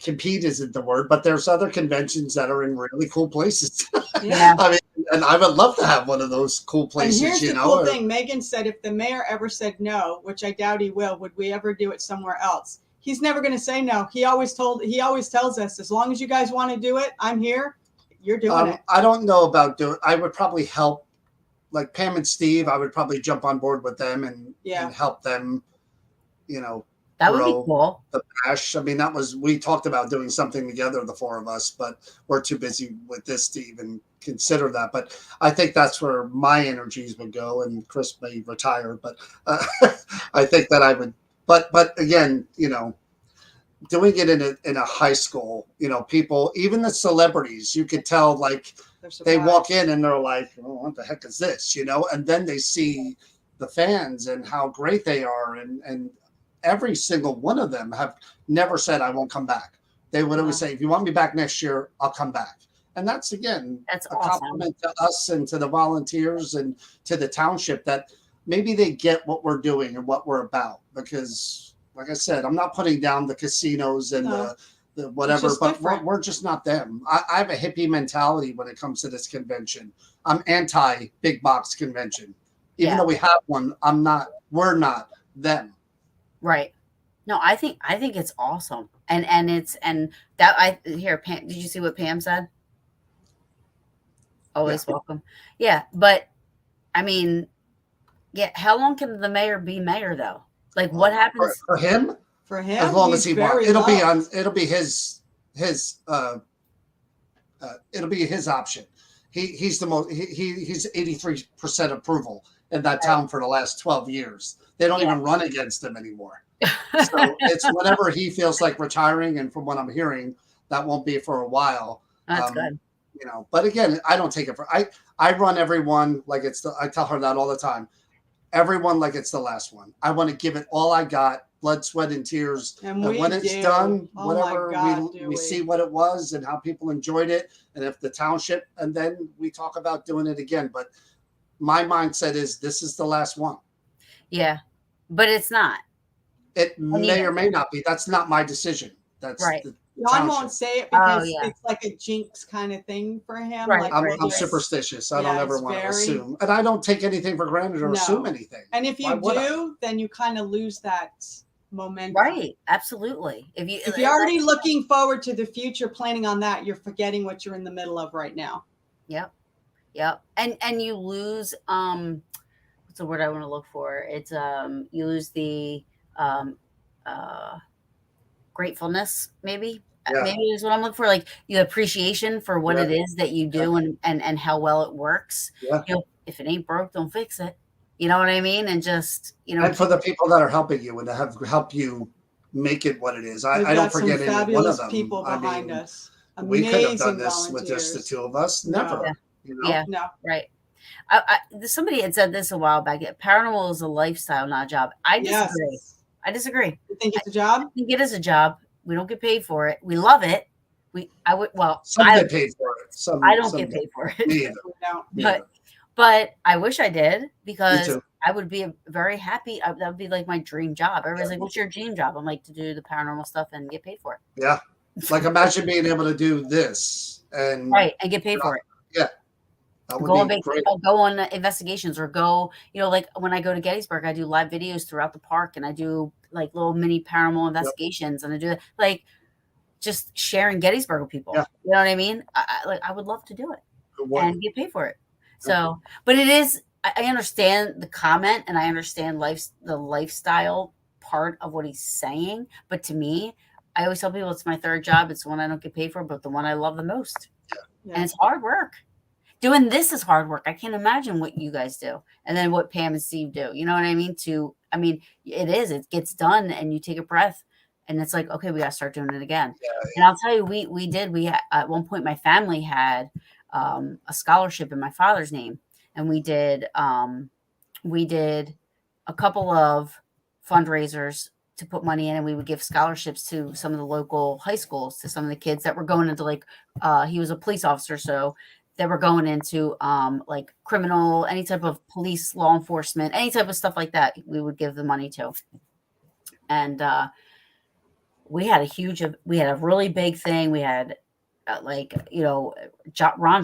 compete isn't the word, but there's other conventions that are in really cool places. Yeah. I mean, and I would love to have one of those cool places. And here's the cool thing. Megan said if the mayor ever said no, which I doubt he will, would we ever do it somewhere else? He's never going to say no. He always tells us, as long as you guys want to do it, I'm here. You're doing it. I don't know about doing. I would probably help, like Pam and Steve. I would probably jump on board with them and help them. That would be cool. The bash. I mean, we talked about doing something together, the four of us, but we're too busy with this to even consider that. But I think that's where my energies would go. And Chris may retire, but I think that I would. But again, doing it in a high school, people, even the celebrities, you could tell, like they walk in and they're like, oh, what the heck is this? And then they see the fans and how great they are. And every single one of them have never said, I won't come back. They would always say, if you want me back next year, I'll come back. And that's a compliment to us and to the volunteers and to the township that maybe they get what we're doing and what we're about. Because, like I said, I'm not putting down the casinos and the whatever, but we're just not them. I have a hippie mentality when it comes to this convention. I'm anti big box convention. Even though we have one, we're not them. Right. No, I think it's awesome. And Pam, did you see what Pam said? Always welcome. Yeah. But I mean, how long can the mayor be mayor though? Like what happens for him? For him, as long as he wants. It'll be his option. He's the most he's 83% approval in that town for the last 12 years. They don't even run against him anymore. So it's whenever he feels like retiring, and from what I'm hearing, that won't be for a while. That's good. But again, I don't take it for I run everyone like I tell her that all the time. Everyone like it's the last one. I want to give it all I got, blood, sweat, and tears. And when it's done, we see what it was and how people enjoyed it, and if the township, and then we talk about doing it again. But my mindset is this is the last one. Yeah, but it's not. It may or may not be. That's not my decision. That's right. John won't say it because it's like a jinx kind of thing for him. Right. Like I'm superstitious. I don't ever want to assume. And I don't take anything for granted or assume anything. And if you do, then you kind of lose that momentum. Right. Absolutely. If you're already looking forward to the future, planning on that, you're forgetting what you're in the middle of right now. Yep. Yep. And you lose, what's the word I want to look for? It's, you lose the, gratefulness, maybe is what I'm looking for, like the appreciation for what it is that you do and how well it works. If it ain't broke, don't fix it, you know what I mean? And just and for the people that are helping you and that have helped you make it what it is, I don't forget any one of them. People behind us. We could have done this with just the two of us. Never. No. Right. Somebody had said this a while back. Paranormal is a lifestyle, not a job. I disagree. I disagree. You think it's a job? I think it is a job. We don't get paid for it. We love it. Some get paid for it. I don't get paid for it. Me either. But I wish I did, because I would be very happy. That would be like my dream job. Everybody's like, "What's your dream job?" I'm like, to do the paranormal stuff and get paid for it. Yeah. Like imagine being able to do this and get paid for it. Yeah. Go on investigations, or go, like when I go to Gettysburg, I do live videos throughout the park, and I do like little mini paranormal investigations, and I do like just sharing Gettysburg with people. You know what I mean? I would love to do it and get paid for it. So, but it is, I understand the comment, and I understand the lifestyle part of what he's saying. But to me, I always tell people it's my third job. It's the one I don't get paid for, but the one I love the most. And it's hard work. doing this is hard work. I can't imagine what you guys do. And then what Pam and Steve do. You know what I mean? It is. It gets done and you take a breath and it's like, okay, we got to start doing it again. Yeah. And I'll tell you, we had, at one point, my family had a scholarship in my father's name. And we did a couple of fundraisers to put money in, and we would give scholarships to some of the local high schools, to some of the kids that were going into he was a police officer. So they were going into like criminal, any type of police, law enforcement, any type of stuff like that. We would give the money to. And we had a really big thing. We had Ron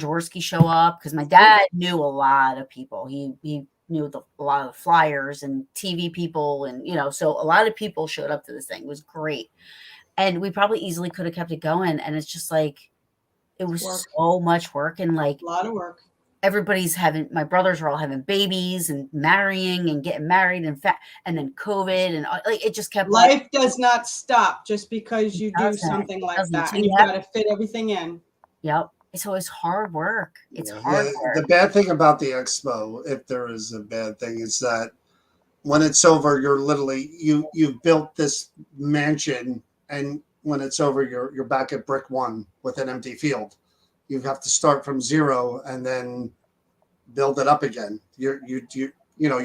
Jaworski show up because my dad knew a lot of people. He knew a lot of the flyers and TV people. And, so a lot of people showed up to this thing. It was great. And we probably easily could have kept it going. And it's just like, it was so much work and like a lot of work. My brothers are all having babies and marrying and getting married and then COVID and like it just kept. Life does not stop just because you do something like that, and you've got to fit everything in. Yep. So it's hard work. It's hard work. The bad thing about the expo, if there is a bad thing, is that when it's over, you're literally you've built this mansion, and when it's over, you're back at brick one with an empty field. You have to start from zero and then build it up again. You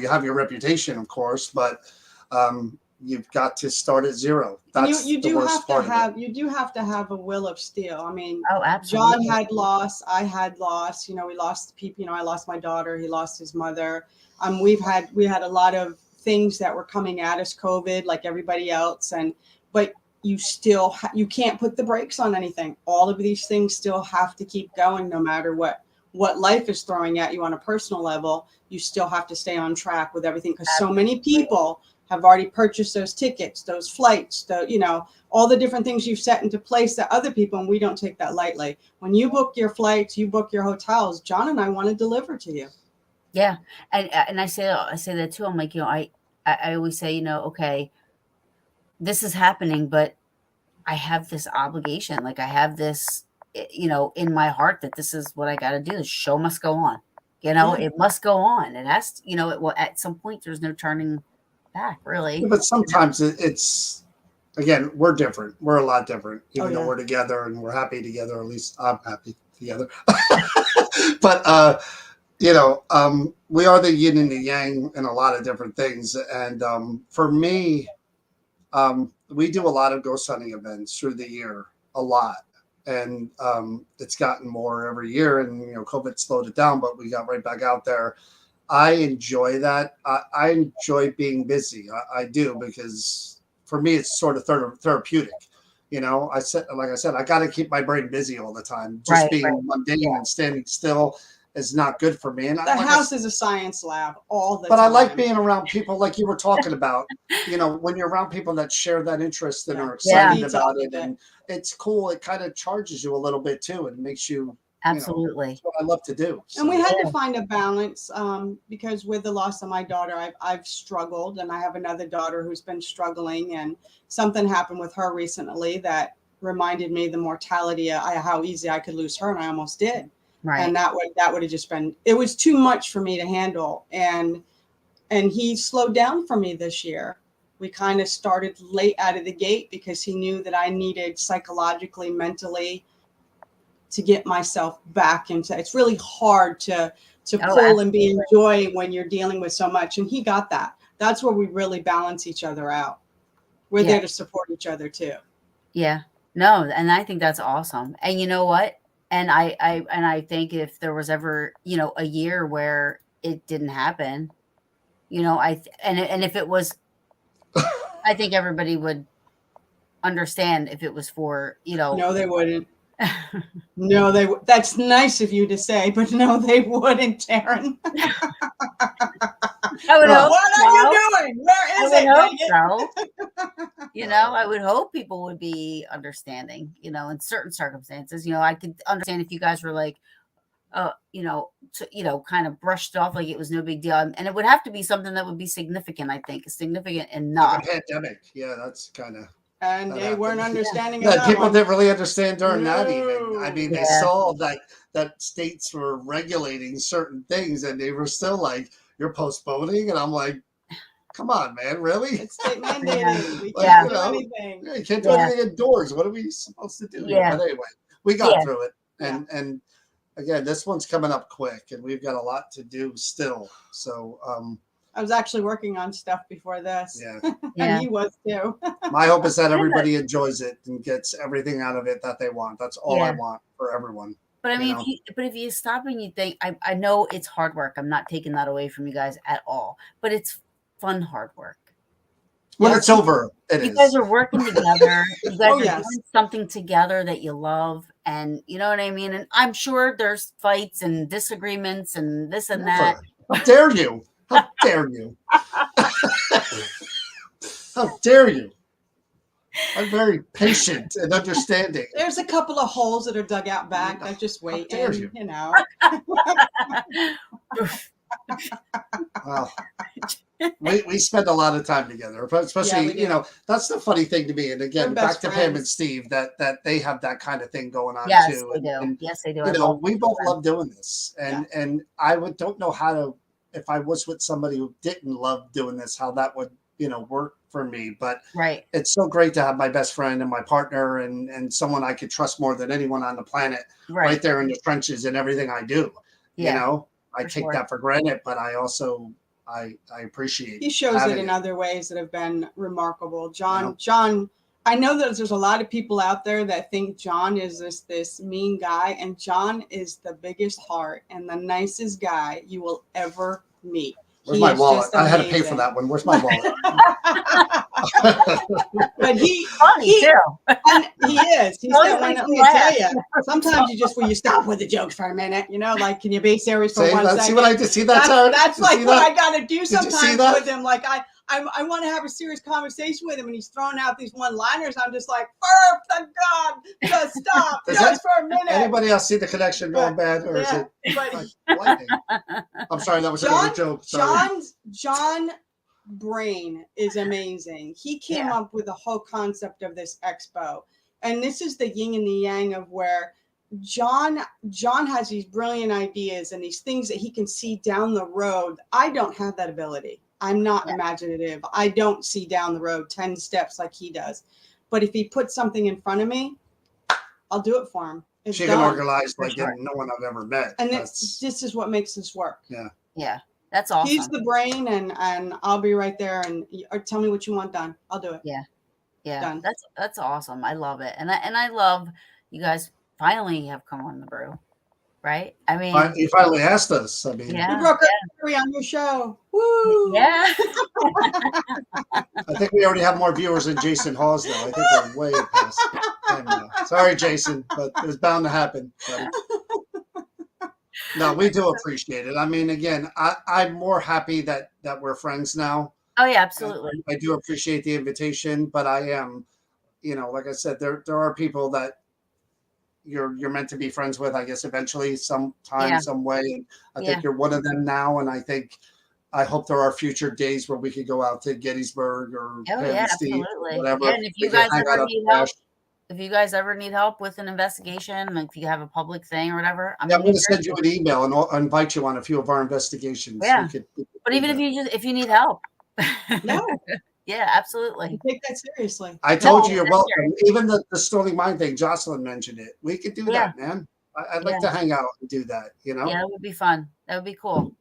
have your reputation, of course, but you've got to start at zero. That's you do have to have a will of steel. I mean, absolutely. John had loss. I had loss. We lost people. I lost my daughter. He lost his mother. We had a lot of things that were coming at us, COVID, like everybody else, but you still you can't put the brakes on anything. All of these things still have to keep going, no matter what life is throwing at you on a personal level. You still have to stay on track with everything, because so many people have already purchased those tickets, those flights, all the different things you've set into place that other people, and we don't take that lightly. When you book your flights, you book your hotels, John and I want to deliver to you. Yeah. And I say that too. I'm like, I always say, okay, this is happening, but I have this obligation. Like I have this, in my heart that this is what I got to do. The show must go on. It must go on. It has to, at some point there's no turning back, really. Yeah, but sometimes it's, again, we're different. We're a lot different, even though we're together and we're happy together. At least I'm happy together. But, we are the yin and the yang in a lot of different things. And for me, we do a lot of ghost hunting events through the year, a lot. And it's gotten more every year, and, COVID slowed it down, but we got right back out there. I enjoy that. I enjoy being busy. I do, because for me, it's sort of therapeutic. I said, I got to keep my brain busy all the time. Just being mundane and standing still is not good for me. And the house is a science lab all the time. But I like being around people like you were talking about, when you're around people that share that interest and are excited about it. And it's cool. It kind of charges you a little bit too. And makes you, absolutely. That's what I love to do. So. And we had to find a balance because with the loss of my daughter, I've struggled, and I have another daughter who's been struggling, and something happened with her recently that reminded me the mortality, how easy I could lose her. And I almost did. Right. And that would have just been, it was too much for me to handle. And he slowed down for me this year. We kind of started late out of the gate because he knew that I needed psychologically, mentally to get myself back into, it's really hard to pull and be enjoying when you're dealing with so much. And he got that. That's where we really balance each other out. We're there to support each other too. Yeah. No, and I think that's awesome. And you know what? And I think if there was ever, a year where it didn't happen, and if it was, I think everybody would understand if it was for, No, they wouldn't. No, that's nice of you to say, but no, they wouldn't, Taryn. I would hope. What are you doing? Where is it? I would hope people would be understanding, in certain circumstances. I could understand if you guys were like, kind of brushed off like it was no big deal. And it would have to be something that would be significant, I think, significant enough. Like a pandemic. Yeah, that's kind of. And they weren't understanding. Yeah, people didn't really understand during that even. I mean, they saw that that states were regulating certain things, and they were still like, "You're postponing," and I'm like, "Come on, man, really?" It's state mandated. We Like, can't do anything. Yeah, you can't do anything indoors. What are we supposed to do? Yeah. But anyway, we got through it, and again, this one's coming up quick, and we've got a lot to do still. So, I was actually working on stuff before this. Yeah. And he was too. My hope is that everybody enjoys it and gets everything out of it that they want. That's all I want for everyone. But I mean, if you stop and you think, I know it's hard work. I'm not taking that away from you guys at all, but it's fun hard work. When it's over, you guys are working together. You guys are doing something together that you love, and you know what I mean. And I'm sure there's fights and disagreements and this and that. How dare you? How dare you? How dare you? I'm very patient and understanding. There's a couple of holes that are dug out back. I just wait. How dare you? You know. Wow. We spend a lot of time together, especially, you know, that's the funny thing to me. And again, back to Pam and Steve, that they have that kind of thing going on too. They do. And, yes, they do. You know, we both love doing this. And I don't know how to, if I was with somebody who didn't love doing this, how that would, you know, work for me. But it's so great to have my best friend and my partner and someone I could trust more than anyone on the planet right there in the trenches and everything I do. You know, I take that for granted, but I also I appreciate. He shows it in other ways that have been remarkable. John, I know that there's a lot of people out there that think John is this mean guy, and John is the biggest heart and the nicest guy you will ever meet. Where's my wallet? I had to pay for that one. Where's my wallet? But he is. He's that one. Let me tell you. Sometimes you stop with the jokes for a minute. You know, like, can you be serious for 1 second? See what I just see? That's like what I got to do sometimes with him. Like I want to have a serious conversation with him, and he's throwing out these one-liners. I'm just like, thank God, just stop, just for a minute. Anybody else see the connection going bad, or is it? Like, I'm sorry, that was a joke. Sorry. John brain is amazing. He came up with the whole concept of this expo, and this is the yin and the yang of where John has these brilliant ideas and these things that he can see down the road. I don't have that ability. I'm not imaginative. I don't see down the road 10 steps like he does. But if he puts something in front of me, I'll do it for him. She can organize like no one I've ever met. And this is what makes this work. Yeah. That's awesome. He's the brain, and I'll be right there, or tell me what you want done. I'll do it. Yeah. Done. That's awesome. I love it. And I love you guys finally have come on the brew. Right? I mean, you finally asked us. I mean, you broke our story on your show. Woo! Yeah. I think we already have more viewers than Jason Hawes, though. I think we're way past time now. Sorry, Jason, but it was bound to happen. Buddy. No, we do appreciate it. I mean, again, I'm more happy that we're friends now. Oh yeah, absolutely. I do appreciate the invitation, but I am, you know, like I said, there are people that you're meant to be friends with, I guess, eventually, sometime, some way. I think you're one of them now, and I hope there are future days where we could go out to Gettysburg or Steve, absolutely. Whatever. Yeah, and if you guys ever need help with an investigation, like if you have a public thing or whatever, I'm going to send you an email and I'll invite you on a few of our investigations. Yeah, but even if you need help, no. Yeah, absolutely. I take that seriously. I told you you're welcome. Even the Stoning Mind thing, Jocelyn mentioned it. We could do that, man. I'd like to hang out and do that, you know? Yeah, that would be fun. That would be cool.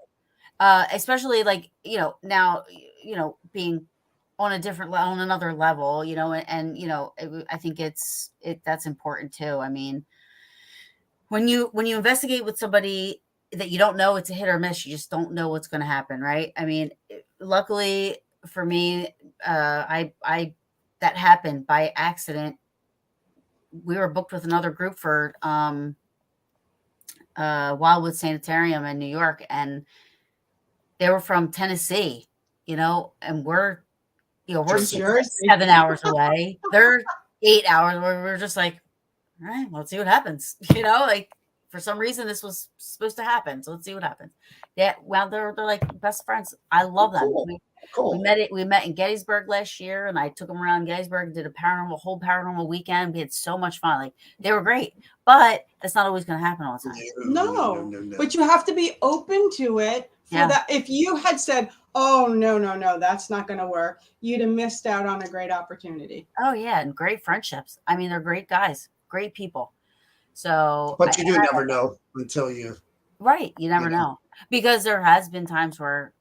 Especially like, you know, now, you know, being on another level, you know, and you know, I think that's important too. I mean, when you investigate with somebody that you don't know, it's a hit or miss. You just don't know what's going to happen, right? I mean, luckily for me, that happened by accident. We were booked with another group for Wildwood Sanitarium in New York, and they were from Tennessee, you know, and we're 7 hours away. They're 8 hours. We're just like, all right, well, let's see what happens, you know, like for some reason this was supposed to happen. So let's see what happens. Yeah, well, they're like best friends. I love them. Cool. We met in Gettysburg last year, and I took them around Gettysburg, did a whole paranormal weekend. We had so much fun. Like, they were great, but that's not always going to happen all the time. No. But you have to be open to it. That if you had said, "Oh no, that's not going to work," you'd have missed out on a great opportunity. Oh yeah, and great friendships. I mean, they're great guys, great people. So, but you do never know until you. Right, you never know, because there has been times where,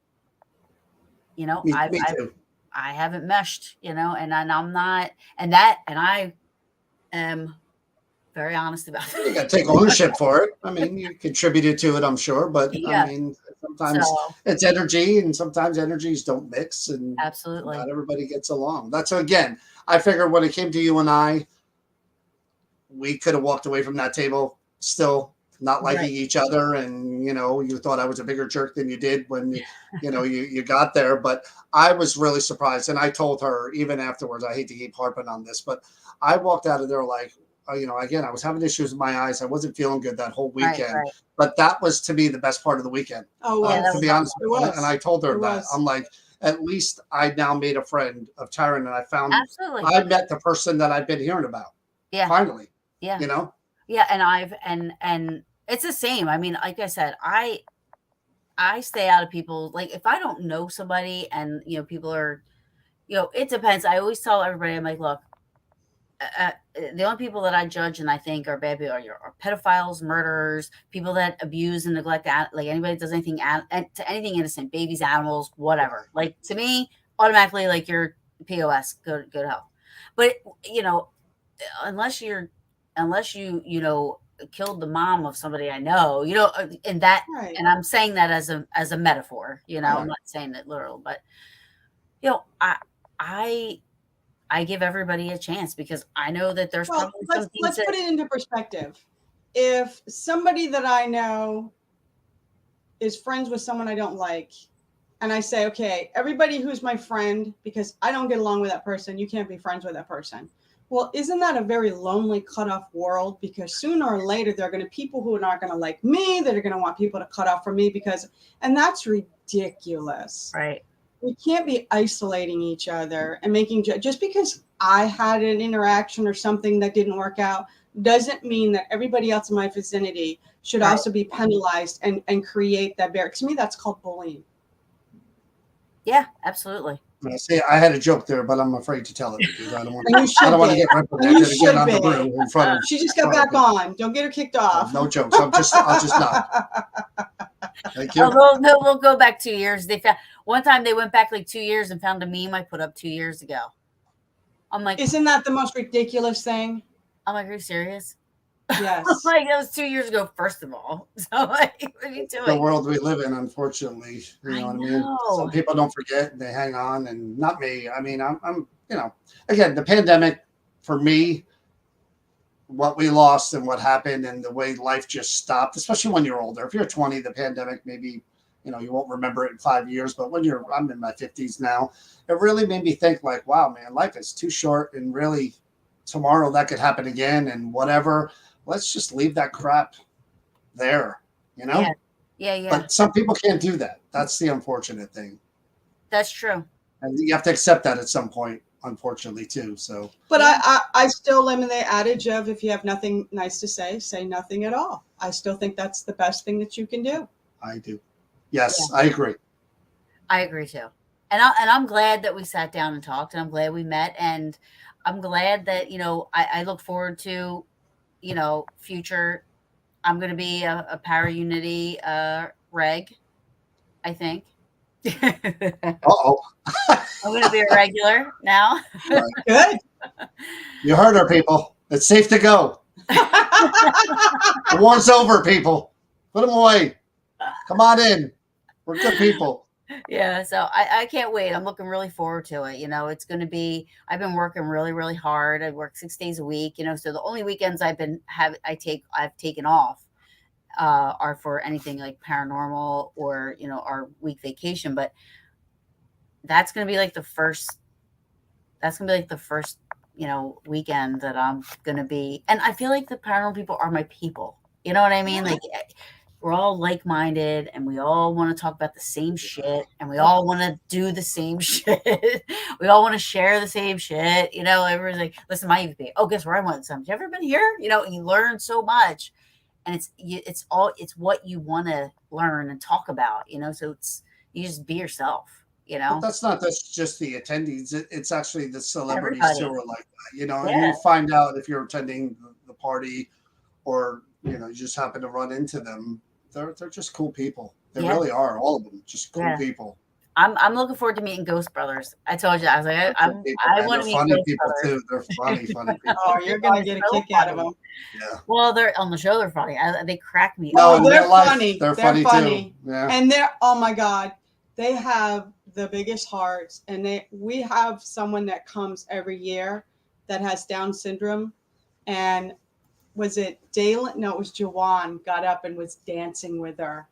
me too. I haven't meshed, and I'm not, and I am very honest about it. You got to take ownership for it. I mean, you contributed to it, I'm sure, but I mean, sometimes it's energy, and sometimes energies don't mix, and absolutely not everybody gets along. That's again, I figured when it came to you and I, we could have walked away from that table still not liking each other, and you thought I was a bigger jerk than you did when you got there. But I was really surprised, and I told her even afterwards. I hate to keep harping on this, but I walked out of there like, again, I was having issues with my eyes. I wasn't feeling good that whole weekend, but that was to me the best part of the weekend. Oh, yeah, to be honest, and I told her that I'm like, at least I now made a friend of Therrien, and I found I met the person that I've been hearing about. Yeah, finally. Yeah, Yeah, and it's the same. I mean, like I said, I stay out of people. Like, if I don't know somebody, and people are, it depends. I always tell everybody, I'm like, look, the only people that I judge and I think are bad people are pedophiles, murderers, people that abuse and neglect, like anybody that does anything to anything innocent, babies, animals, whatever. Like, to me, automatically, like, you're POS, go to hell. But unless you killed the mom of somebody I know, and that, and I'm saying that as a metaphor, I'm not saying it literal, but I give everybody a chance, because I know that there's probably some things. Let's put it into perspective. If somebody that I know is friends with someone I don't like, and I say, okay, everybody who's my friend, because I don't get along with that person, you can't be friends with that person. Well, isn't that a very lonely, cut off world? Because sooner or later, there are going to be people who are not going to like me, that are going to want people to cut off from me, and that's ridiculous. Right. We can't be isolating each other and making, just because I had an interaction or something that didn't work out, doesn't mean that everybody else in my vicinity should also be penalized and create that barrier. To me, that's called bullying. Yeah, absolutely. See, I had a joke there, but I'm afraid to tell it because I don't want to get reprimanded again on the brew in front of. She just got back on. Don't get her kicked off. No jokes. I'll just not. Thank you. We'll go back 2 years. One time they went back like 2 years and found a meme I put up 2 years ago. I'm like, isn't that the most ridiculous thing? I'm like, are you serious? Yes. Like, that was 2 years ago, first of all. So, like, what are you doing? The world we live in, unfortunately. You know what I mean? Some people don't forget, they hang on, and not me. I mean, I'm again, the pandemic, for me, what we lost and what happened and the way life just stopped, especially when you're older. If you're 20, the pandemic, maybe, you won't remember it in 5 years, but when I'm in my 50s now, it really made me think like, wow, man, life is too short, and really tomorrow that could happen again, and whatever. Let's just leave that crap there, Yeah. But some people can't do that. That's the unfortunate thing. That's true. And you have to accept that at some point, unfortunately, too. So, but I still am in the adage of, if you have nothing nice to say nothing at all. I still think that's the best thing that you can do. I do. Yes, yeah. I agree. I agree too. And I'm glad that we sat down and talked, and I'm glad we met, and I'm glad that, I look forward to, future. I'm going to be a Paraunity reg, I think. Uh-oh. I'm going to be a regular now. Right. Good. You heard her, people. It's safe to go. The war's over, people. Put them away. Come on in. We're good people. Yeah, so I can't wait. I'm looking really forward to it. It's going to be, I've been working really, really hard. I work 6 days a week, so the only weekends I've taken off are for anything like paranormal or, our week vacation. But that's going to be like the first, weekend that I'm going to be. And I feel like the paranormal people are my people. You know what I mean? Like we're all like-minded and we all want to talk about the same shit and we all want to do the same shit. We all want to share the same shit. You know, everyone's like, listen, my EVP. Oh, guess where I went some. Have you ever been here? You know, you learn so much. And it's what you want to learn and talk about, you know, so you just be yourself, you know. But that's just the attendees. It's actually the celebrities too are like that, you know. Yeah. And you find out if you're attending the party or, you know, you just happen to run into them. They're just cool people. They really are, all of them, just cool people. I'm looking forward to meeting Ghost Brothers. I told you, I was like, I want to meet funny Ghost people Brothers. too. They're funny people. Oh, you're gonna get a kick out of them. Yeah. Well, they're on the show. They're funny. They crack me. No, they're funny. They're funny too. Yeah. And oh my God, they have the biggest hearts. And we have someone that comes every year that has Down syndrome, and was it Dalen? No, it was Jawan got up and was dancing with her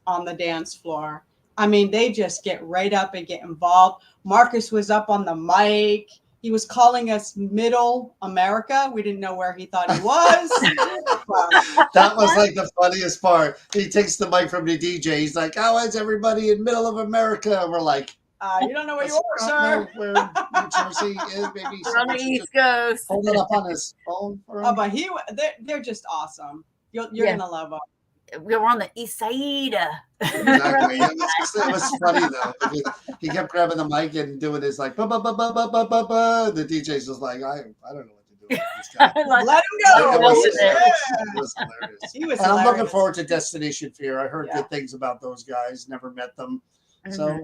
on the dance floor. I mean, they just get right up and get involved. Marcus was up on the mic. He was calling us Middle America. We didn't know where he thought he was. That was like the funniest part. He takes the mic from the DJ. He's like, "How is everybody in Middle of America?" And we're like, you don't know where you are, sir. Where New Jersey is, maybe. We're on the East Coast. Hold it up on his phone. Oh, but they're just awesome. You're gonna love them. We're on the East Side. Exactly. It was funny though, because he kept grabbing the mic and doing his like, ba ba ba ba ba ba ba ba. The DJ's just like, I don't know what to do with this guy. Let him go. It was hilarious. He was and I'm looking hilarious. forward to Destination Fear. I heard good things about those guys. Never met them. So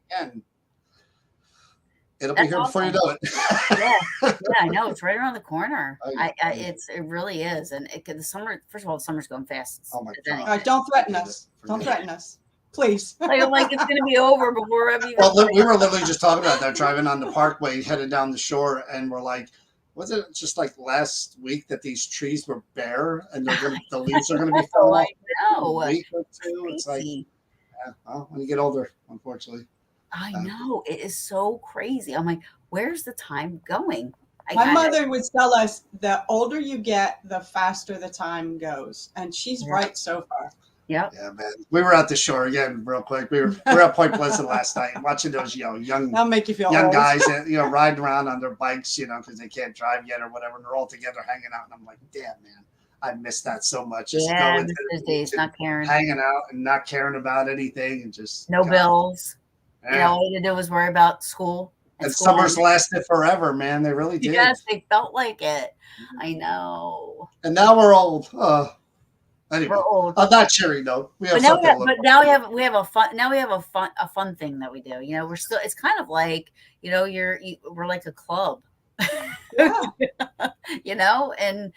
again, it'll be here before you know it. yeah, I know, it's right around the corner. It really is, and the summer. First of all, the summer's going fast. Oh my God! All right, don't threaten us. Don't threaten us, please. I'm like it's gonna be over before I've even. Well, we were literally just talking about that, driving on the parkway, headed down the shore, and we're like, was it just like last week that these trees were bare and the leaves are going to be falling off? I know. A week or two. It's like, well, when you get older, unfortunately. I know, it is so crazy. I'm like, where's the time going? My mother would tell us the older you get, the faster the time goes. And she's right so far. Yep. Yeah, man. We were at the shore again, real quick. We were at Point Pleasant last night, watching those young That'll make you feel young old. guys, riding around on their bikes, because they can't drive yet or whatever. And they're all together hanging out, and I'm like, damn, man, I miss that so much. Just going those days, not caring, hanging out, and not caring about anything, and just no bills. Yeah. All you had to do was worry about school. And summers lasted forever, man. They really did. Yes, they felt like it. I know. And now we're old. Anyway, we're old. Not cheering though. We have now we have a fun thing that we do. We're still. It's kind of like we're like a club. Yeah. And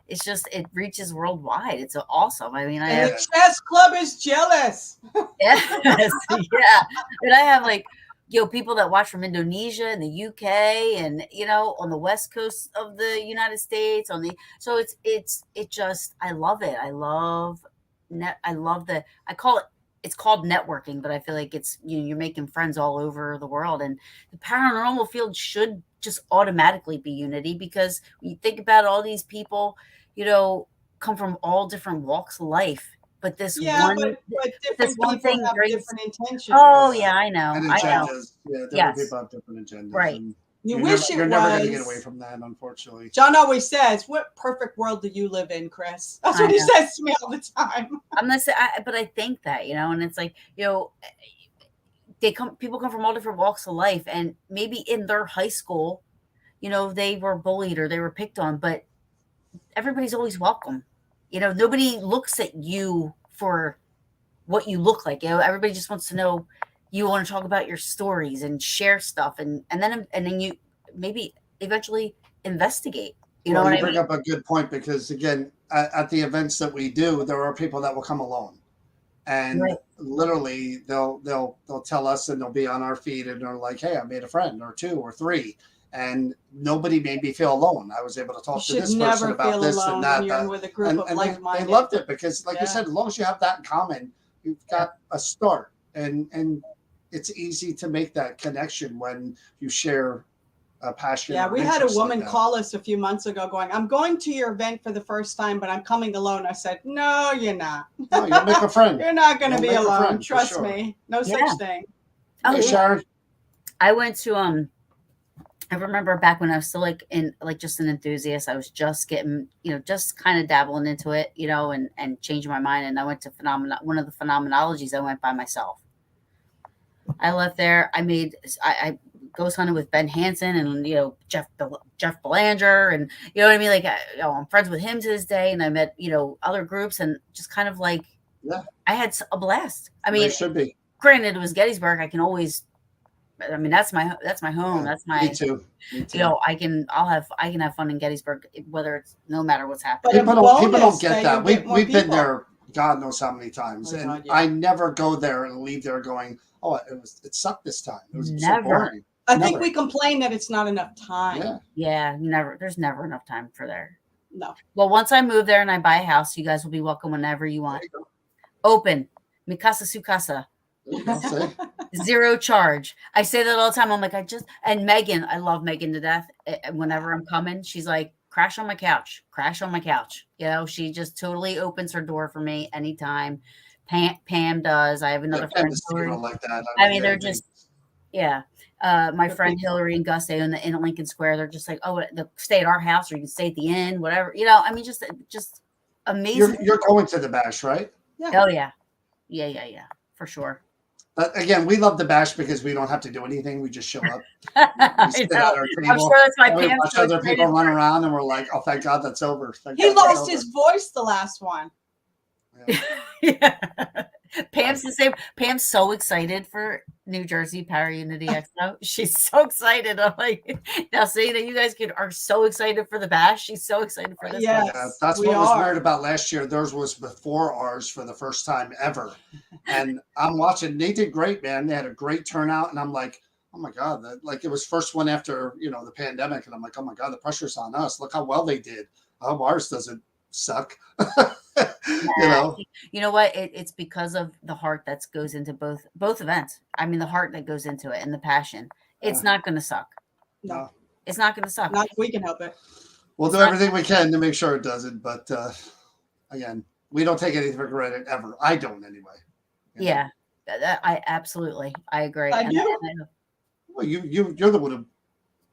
it's just it reaches worldwide. It's awesome. I mean, the chess club is jealous. Yes, yeah. And I have people that watch from Indonesia and the UK and on the west coast of the United States so I love it. It's called networking, but I feel like it's you're making friends all over the world, and the paranormal field should just automatically be unity, because when you think about all these people come from all different walks of life. But this one thing have brings different intentions. Oh yeah, I know. And agendas. Yeah, different people have different agendas. Right. You're never going to get away from that, unfortunately. John always says, "What perfect world do you live in, Chris?" That's what he says to me all the time. I'm not saying, but I think that and it's like people come from all different walks of life, and maybe in their high school, they were bullied or they were picked on, but everybody's always welcome. Nobody looks at you for what you look like. Everybody just wants to know. You want to talk about your stories and share stuff, and then you maybe eventually investigate. You bring up a good point, because again, at the events that we do, there are people that will come alone, and literally they'll tell us, and they'll be on our feed, and they're like, "Hey, I made a friend, or two, or three." And nobody made me feel alone. I was able to talk to this person about this and that. When you're with a group of like-minded. They loved it, because, like you said, as long as you have that in common, you've got a start. And it's easy to make that connection when you share passion. Yeah, or we had a interest woman like that. call us a few months ago going, I'm going to your event for the first time, but I'm coming alone. I said, no, you're not. No, you'll make a friend. You're not going to You'll be make a alone. friend, for Trust sure. me. No Yeah. such thing. Oh, Hey, Sharon. I went to I remember back when I was still just an enthusiast. I was just getting, just kind of dabbling into it, and changing my mind. And I went to one of the phenomenologies. I went by myself. I left there. I ghost hunted with Ben Hansen and Jeff Belanger, and you know what I mean. Like I'm friends with him to this day, and I met other groups, and just kind of like I had a blast. I mean, It should be. Granted, it was Gettysburg. I can always. I mean, that's my home. Yeah, That's my. Me too. I can have fun in Gettysburg, whether it's no matter what's happening. People don't get that. We've been there God knows how many times, Oh, and God, yeah. I never go there and leave there going, "Oh, it sucked this time. It was so Never. boring." I think we complain that it's not enough time. Yeah, never. There's never enough time for there. No. Well, once I move there and I buy a house, you guys will be welcome whenever you want. There you go. Open, mi casa su casa. There you go, see? Zero charge. I say that all the time. I'm like, and Megan, I love Megan to death. Whenever I'm coming, she's like, crash on my couch. She just totally opens her door for me anytime. Pam does. I have another friend. Like that. I mean, they're just, my friend Hillary and Gus, they own the Inn at Lincoln Square. They're just like, oh, stay at our house, or you can stay at the inn, whatever. I mean, just amazing. You're going to the bash, right? Yeah. Oh yeah, for sure. Again, we love the bash because we don't have to do anything. We just show up. I We sit know. at our table. I'm sure that's why We Pam's watch so other people excited run for it. around, and we're like, "Oh, thank God that's over." He lost his voice the last one. Yeah. Yeah. Pam's the same. Pam's so excited for New Jersey Paraunity Expo. She's so excited. I'm like, now saying that you guys are so excited for the bash. She's so excited for this. Yes, Yeah, that's what was weird about last year. Theirs was before ours for the first time ever. And I'm watching. They did great, man. They had a great turnout. And I'm like, oh my God, it was first one after, the pandemic. And I'm like, oh my God, the pressure's on us. Look how well they did. I hope ours doesn't suck. You know what? It's because of the heart that goes into both events. I mean, the heart that goes into it and the passion. It's not going to suck. No, it's not going to suck. Not if we can help it. We'll do everything we can to make sure it doesn't. But again, we don't take anything for granted ever. I don't anyway. Yeah, I absolutely. I agree. I do. Well, you're the one who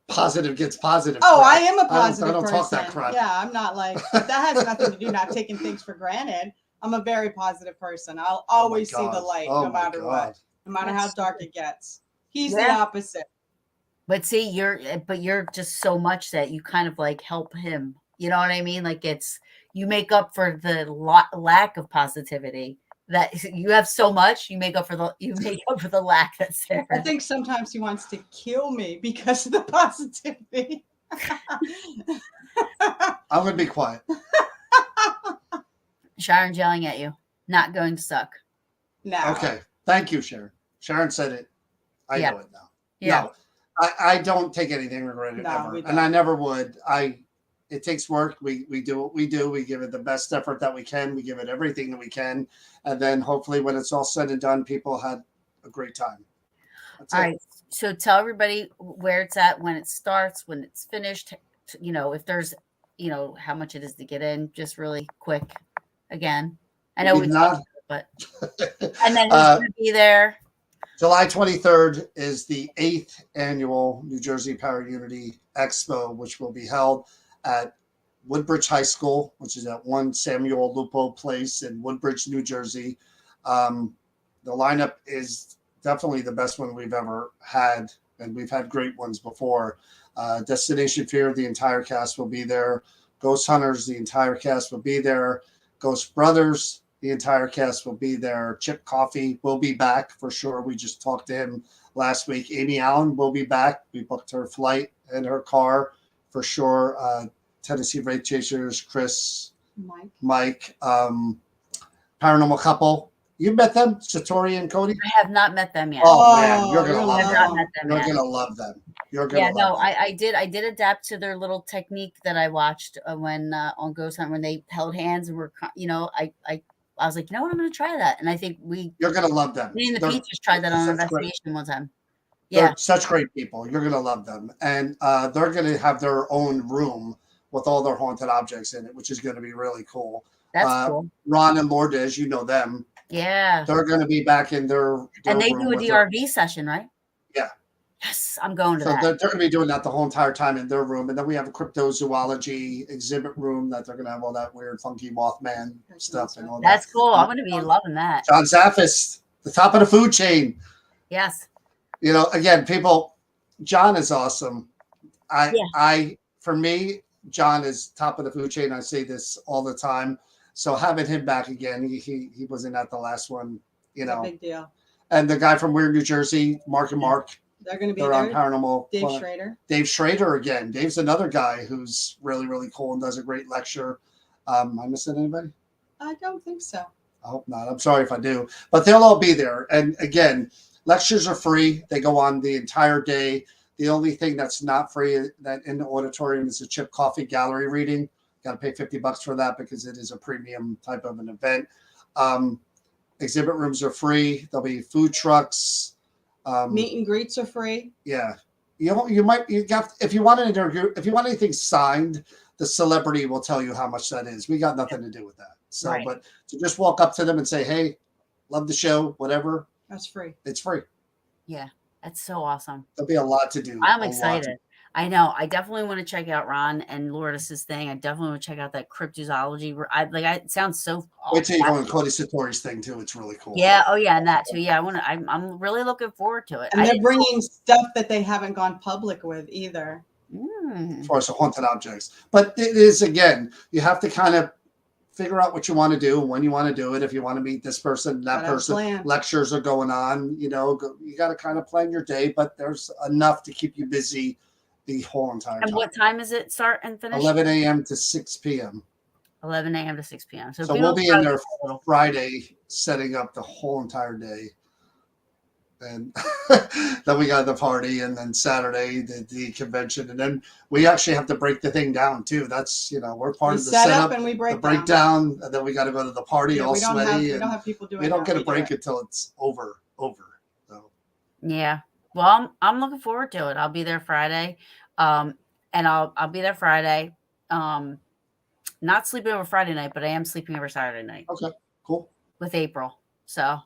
positive gets positive. Oh, crap. I am a positive I don't person. talk that crap. Yeah, I'm not like that. Has nothing to do not taking things for granted. I'm a very positive person. I'll always see the light, no matter what, no matter how dark it gets. He's the opposite. But see, you're just so much that you kind of like help him. You know what I mean? Like you make up for the lack of positivity. That you have so much, you make up for the lack that's there. I think sometimes he wants to kill me because of the positivity. I'm gonna be quiet. Sharon's yelling at you. Not going to suck. No. Okay. Thank you, Sharon. Sharon said it. I know it now. Yeah. No, I don't take anything for granted ever, and I never would. It takes work. We do what we do. We give it the best effort that we can. We give it everything that we can. And then hopefully when it's all said and done, people had a great time. That's all right. So tell everybody where it's at, when it starts, when it's finished, if there's, how much it is to get in, just really quick again. I know we talked about it, but and then who's going to be there? July 23rd is the 8th annual New Jersey Paraunity Expo, which will be held at Woodbridge High School, which is at 1 Samuel Lupo Place in Woodbridge, New Jersey. The lineup is definitely the best one we've ever had, and we've had great ones before. Destination Fear, the entire cast will be there. Ghost Hunters, the entire cast will be there. Ghost Brothers, the entire cast will be there. Chip Coffey will be back for sure. We just talked to him last week. Amy Allan will be back. We booked her flight and her car for sure. Tennessee Wraith Chasers, Chris, Mike, Paranormal Couple. You met them, Satori and Cody? I have not met them yet. Oh man, you're gonna love them. You're gonna love them. You're gonna love them. I did adapt to their little technique that I watched when on Ghost Hunt when they held hands and were, I was like, I'm going to try that, and I think you're gonna love them. Me and the Peaches tried that on Investigation one time. They're such great people. You're going to love them. And they're going to have their own room with all their haunted objects in it, which is going to be really cool. That's cool. Ron and Lourdes, you know them. Yeah. They're going to be back in their and they room do a DRV session, right? Yeah. Yes, I'm going to so that. They're going to be doing that the whole entire time in their room. And then we have a cryptozoology exhibit room that they're going to have all that weird, funky Mothman stuff and all that. That's cool. I'm going to be loving that. John Zaffis, the top of the food chain. Yes. You know, again, John is awesome. For me, John is top of the food chain. I say this all the time. So having him back again, he wasn't at the last one, you know. Big deal. And the guy from Weird New Jersey, Mark and Mark. They're going to be there. On Paranormal. Dave Schrader. Dave Schrader again. Dave's another guy who's really, really cool and does a great lecture. Am I missing anybody? I don't think so. I hope not. I'm sorry if I do. But they'll all be there. And again, lectures are free. They go on the entire day. The only thing that's not free that in the auditorium is a Chip Coffey gallery reading. Got to pay $50 for that because it is a premium type of an event. Exhibit rooms are free. There'll be food trucks. Meet and greets are free. Yeah, if you want anything signed, the celebrity will tell you how much that is. We got nothing to do with that. So, but to just walk up to them and say, "Hey, love the show," whatever. That's free. It's free. Yeah, that's so awesome. There'll be a lot to do. I'm excited. I know. I definitely want to check out Ron and Lourdes' thing. I definitely want to check out that cryptozoology. It sounds so. Wait till you go on Cody Satori's thing too. It's really cool. Yeah. Oh yeah, and that too. Yeah, I'm really looking forward to it. And they're bringing stuff that they haven't gone public with either. As far as the haunted objects, but it is again, you have to kind of figure out what you want to do and when you want to do it. If you want to meet this person, that person, lectures are going on. You know, you got to kind of plan your day, but there's enough to keep you busy the whole entire time. And what time is it start and finish? 11 a.m. to 6 p.m. 11 a.m. to 6 p.m. So we'll be in there Friday setting up the whole entire day. And then we got the party, and then Saturday the convention, and then we actually have to break the thing down too. That's we're part of the setup and we break the breakdown, and then we got to go to the party all sweaty. We don't have people doing. We don't get a break until it's over. So yeah, well, I'm looking forward to it. I'll be there Friday, and I'll be there Friday. Not sleeping over Friday night, but I am sleeping over Saturday night. Okay, cool. With April, so.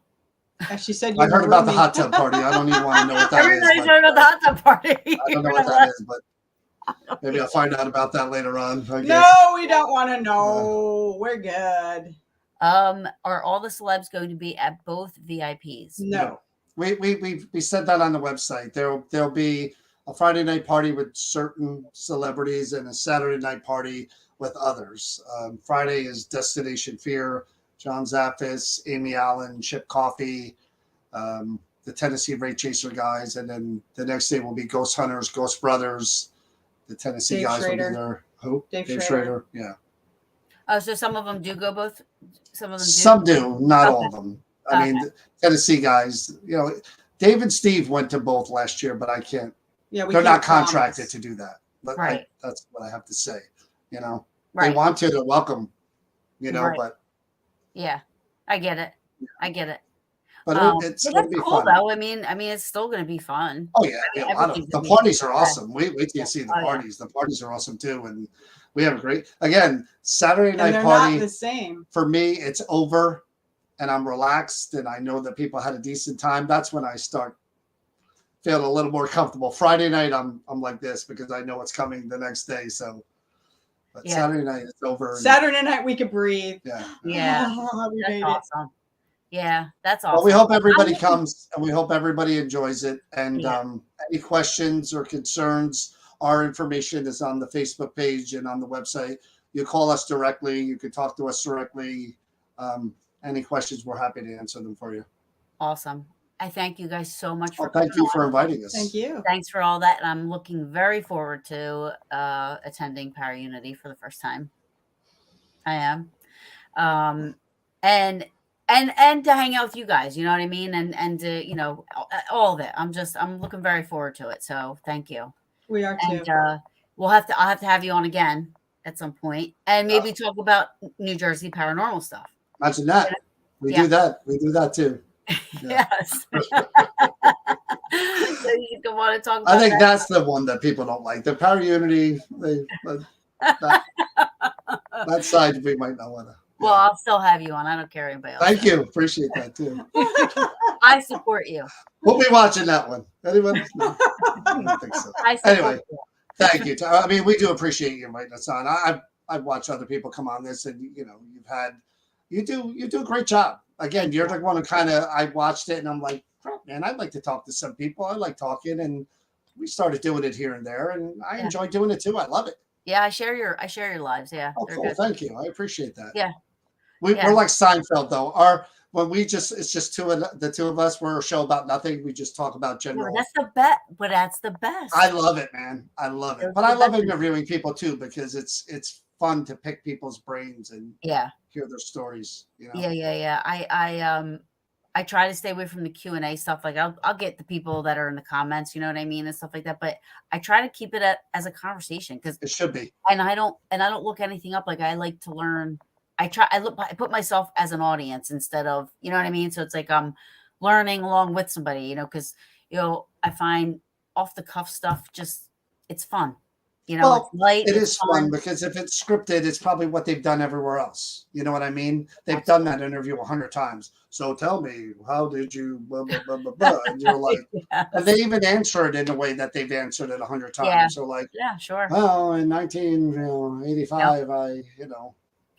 As she said, I heard about the hot tub party. I don't even want to know what that is. Everybody's heard about the hot tub party. I don't know what that is, but maybe I'll find out about that later on. No, we don't want to know. We're good. Are all the celebs going to be at both VIPs? No. We said that on the website. There'll be a Friday night party with certain celebrities and a Saturday night party with others. Friday is Destination Fear. John Zaffis, Amy Allan, Chip Coffey, the Tennessee Raid Chaser guys, and then the next day will be Ghost Hunters, Ghost Brothers, the Tennessee Dave guys Schrader. will be there. Who? Dave Schrader. Yeah. Oh, so some of them do go both. Some of them do. Some do, not all of them. I mean, the Tennessee guys. Dave and Steve went to both last year, but I can't. Yeah, they're not contracted to do that. But right. That's what I have to say. They right. want to. They're welcome. Right. But. Yeah, I get it. But it's going to be cool, fun. though. I mean, it's still going to be fun. Oh yeah, the parties are awesome. Wait till you see the parties. Yeah. The parties are awesome too, and we have a great. Again, Saturday night party. Not the same. For me, it's over, and I'm relaxed, and I know that people had a decent time. That's when I start feeling a little more comfortable. Friday night, I'm like this because I know what's coming the next day. So. But Saturday night it's over. Saturday night we could breathe. Yeah. That's awesome. Yeah, that's awesome. Well, we hope everybody comes and we hope everybody enjoys it. And any questions or concerns, our information is on the Facebook page and on the website. You call us directly. You can talk to us directly. Any questions, we're happy to answer them for you. Awesome. I thank you guys so much for thank you for inviting us. Thank you. Thanks for all that. And I'm looking very forward to attending Paraunity for the first time. I am. And to hang out with you guys, you know what I mean? And to, all of it. I'm looking very forward to it. So thank you. We are too. And I'll have to have you on again at some point and maybe talk about New Jersey paranormal stuff. Imagine that. We do that. We do that too. Yeah. Yes. So you can want to talk about I think that's the one that people don't like. The Paraunity, that side we might not want to. Well, I'll still have you on. I don't care anybody else. Thank you. Appreciate that too. I support you. We'll be watching that one. Anyone? No, I don't think so. Anyway, thank you. I mean, we do appreciate you inviting us on. I've watched other people come on this, and you do a great job. Again, you're the one who I watched it, and I'm like, crap, man, I'd like to talk to some people. I like talking, and we started doing it here and there, and I enjoy doing it too. I love it. Yeah, I share your lives. Yeah. Oh, cool. Good. Thank you. I appreciate that. Yeah. We're like Seinfeld though. It's just the two of us. We're a show about nothing. We just talk about general. That's the best. But that's the best. I love it, man. I love it. But I love interviewing people too because it's fun to pick people's brains and hear their stories. Yeah. I try to stay away from the Q&A stuff. Like I'll get the people that are in the comments, you know what I mean, and stuff like that. But I try to keep it as a conversation because it should be. And I don't look anything up. Like I like to learn. I put myself as an audience instead of, you know what I mean? So it's like I'm learning along with somebody, because, I find off the cuff stuff, it's fun. It's light. It is fun because if it's scripted, it's probably what they've done everywhere else. You know what I mean? They've done that interview 100 times. So tell me, how did you blah, blah, blah, blah, blah. And you're like, and they even answer it in a way that they've answered it 100 times. Yeah. So like, yeah, sure. Well, in 1985,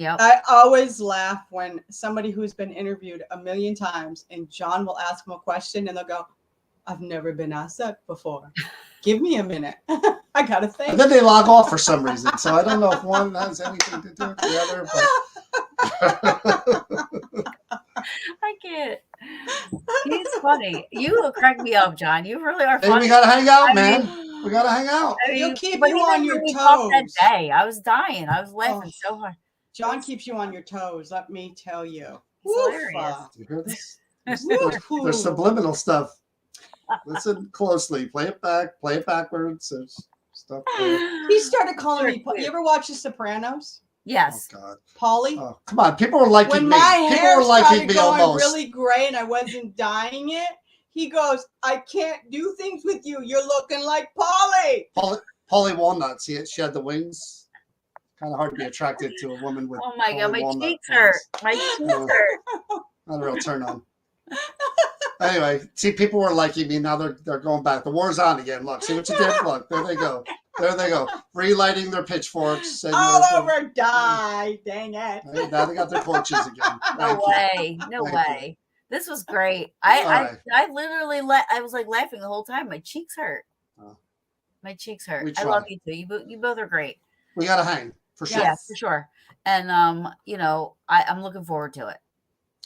I always laugh when somebody who's been interviewed a million times and John will ask them a question and they'll go, I've never been asked that before. Give me a minute. I got to think. And then they log off for some reason. So I don't know if one has anything to do with the other. But... I can't. He's funny. You crack me up, John. You really are funny. Hey, we got to hang out, man. We got to hang out. He'll keep you on your toes. That day, I was dying. I was laughing so hard. John keeps you on your toes. Let me tell you. He's hilarious. Do you hear this? There's subliminal stuff. Listen closely. Play it back. Play it backwards. There's stuff there. He started calling me. You ever watch The Sopranos? Yes. Oh, God. Paulie? Oh, come on. People were liking when me. My People hair were liking me going almost. Really gray and I wasn't dyeing it. He goes, I can't do things with you. You're looking like Paulie. Paulie Walnuts. She had the wings. Kind of hard to be attracted to a woman with. Oh my God, my cheeks hurt. My cheeks hurt. Not a real turn on. Anyway, see, people were liking me. Now they're going back. The war's on again. Look, see what you did? Look, there they go. There they go. Relighting their pitchforks. All over dye. Dang it. Now they got their torches again. No way. No way. This was great. I literally I was like laughing the whole time. My cheeks hurt. My cheeks hurt. I love you too. You both are great. We gotta hang for sure. Yeah, for sure. And I'm looking forward to it.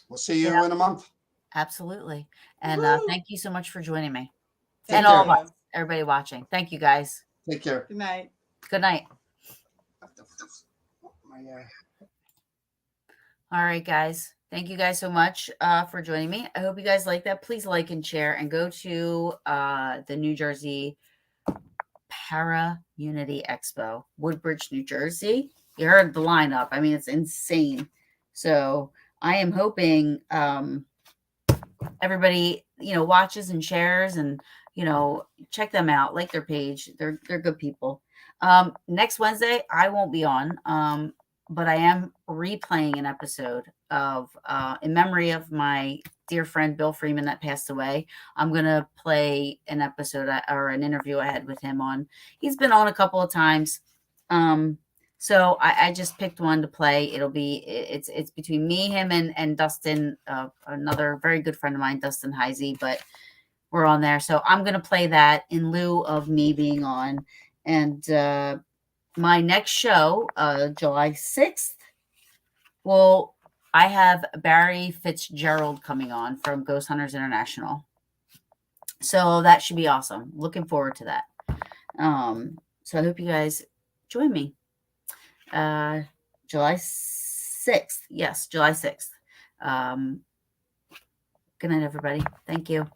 We'll see you in a month. Absolutely. And thank you so much for joining me. Take care. All of us, everybody watching. Thank you guys. Take care. Good night. Good night. All right, guys. Thank you guys so much for joining me. I hope you guys like that. Please like and share and go to the New Jersey Paraunity Expo, Woodbridge, New Jersey. You heard the lineup. I mean, it's insane. So I am hoping everybody, watches and shares and, check them out, like their page. They're good people. Next Wednesday, I won't be on, but I am replaying an episode of in memory of my dear friend Bill Freeman that passed away. I'm going to play an episode or an interview I had with him on. He's been on a couple of times. So I just picked one to play. It's between me, him, and Dustin, another very good friend of mine, Dustin Heisey, but we're on there. So I'm going to play that in lieu of me being on. And my next show, July 6th, I have Barry Fitzgerald coming on from Ghost Hunters International. So that should be awesome. Looking forward to that. So I hope you guys join me. July 6th. Yes, July 6th. Good night, everybody. Thank you.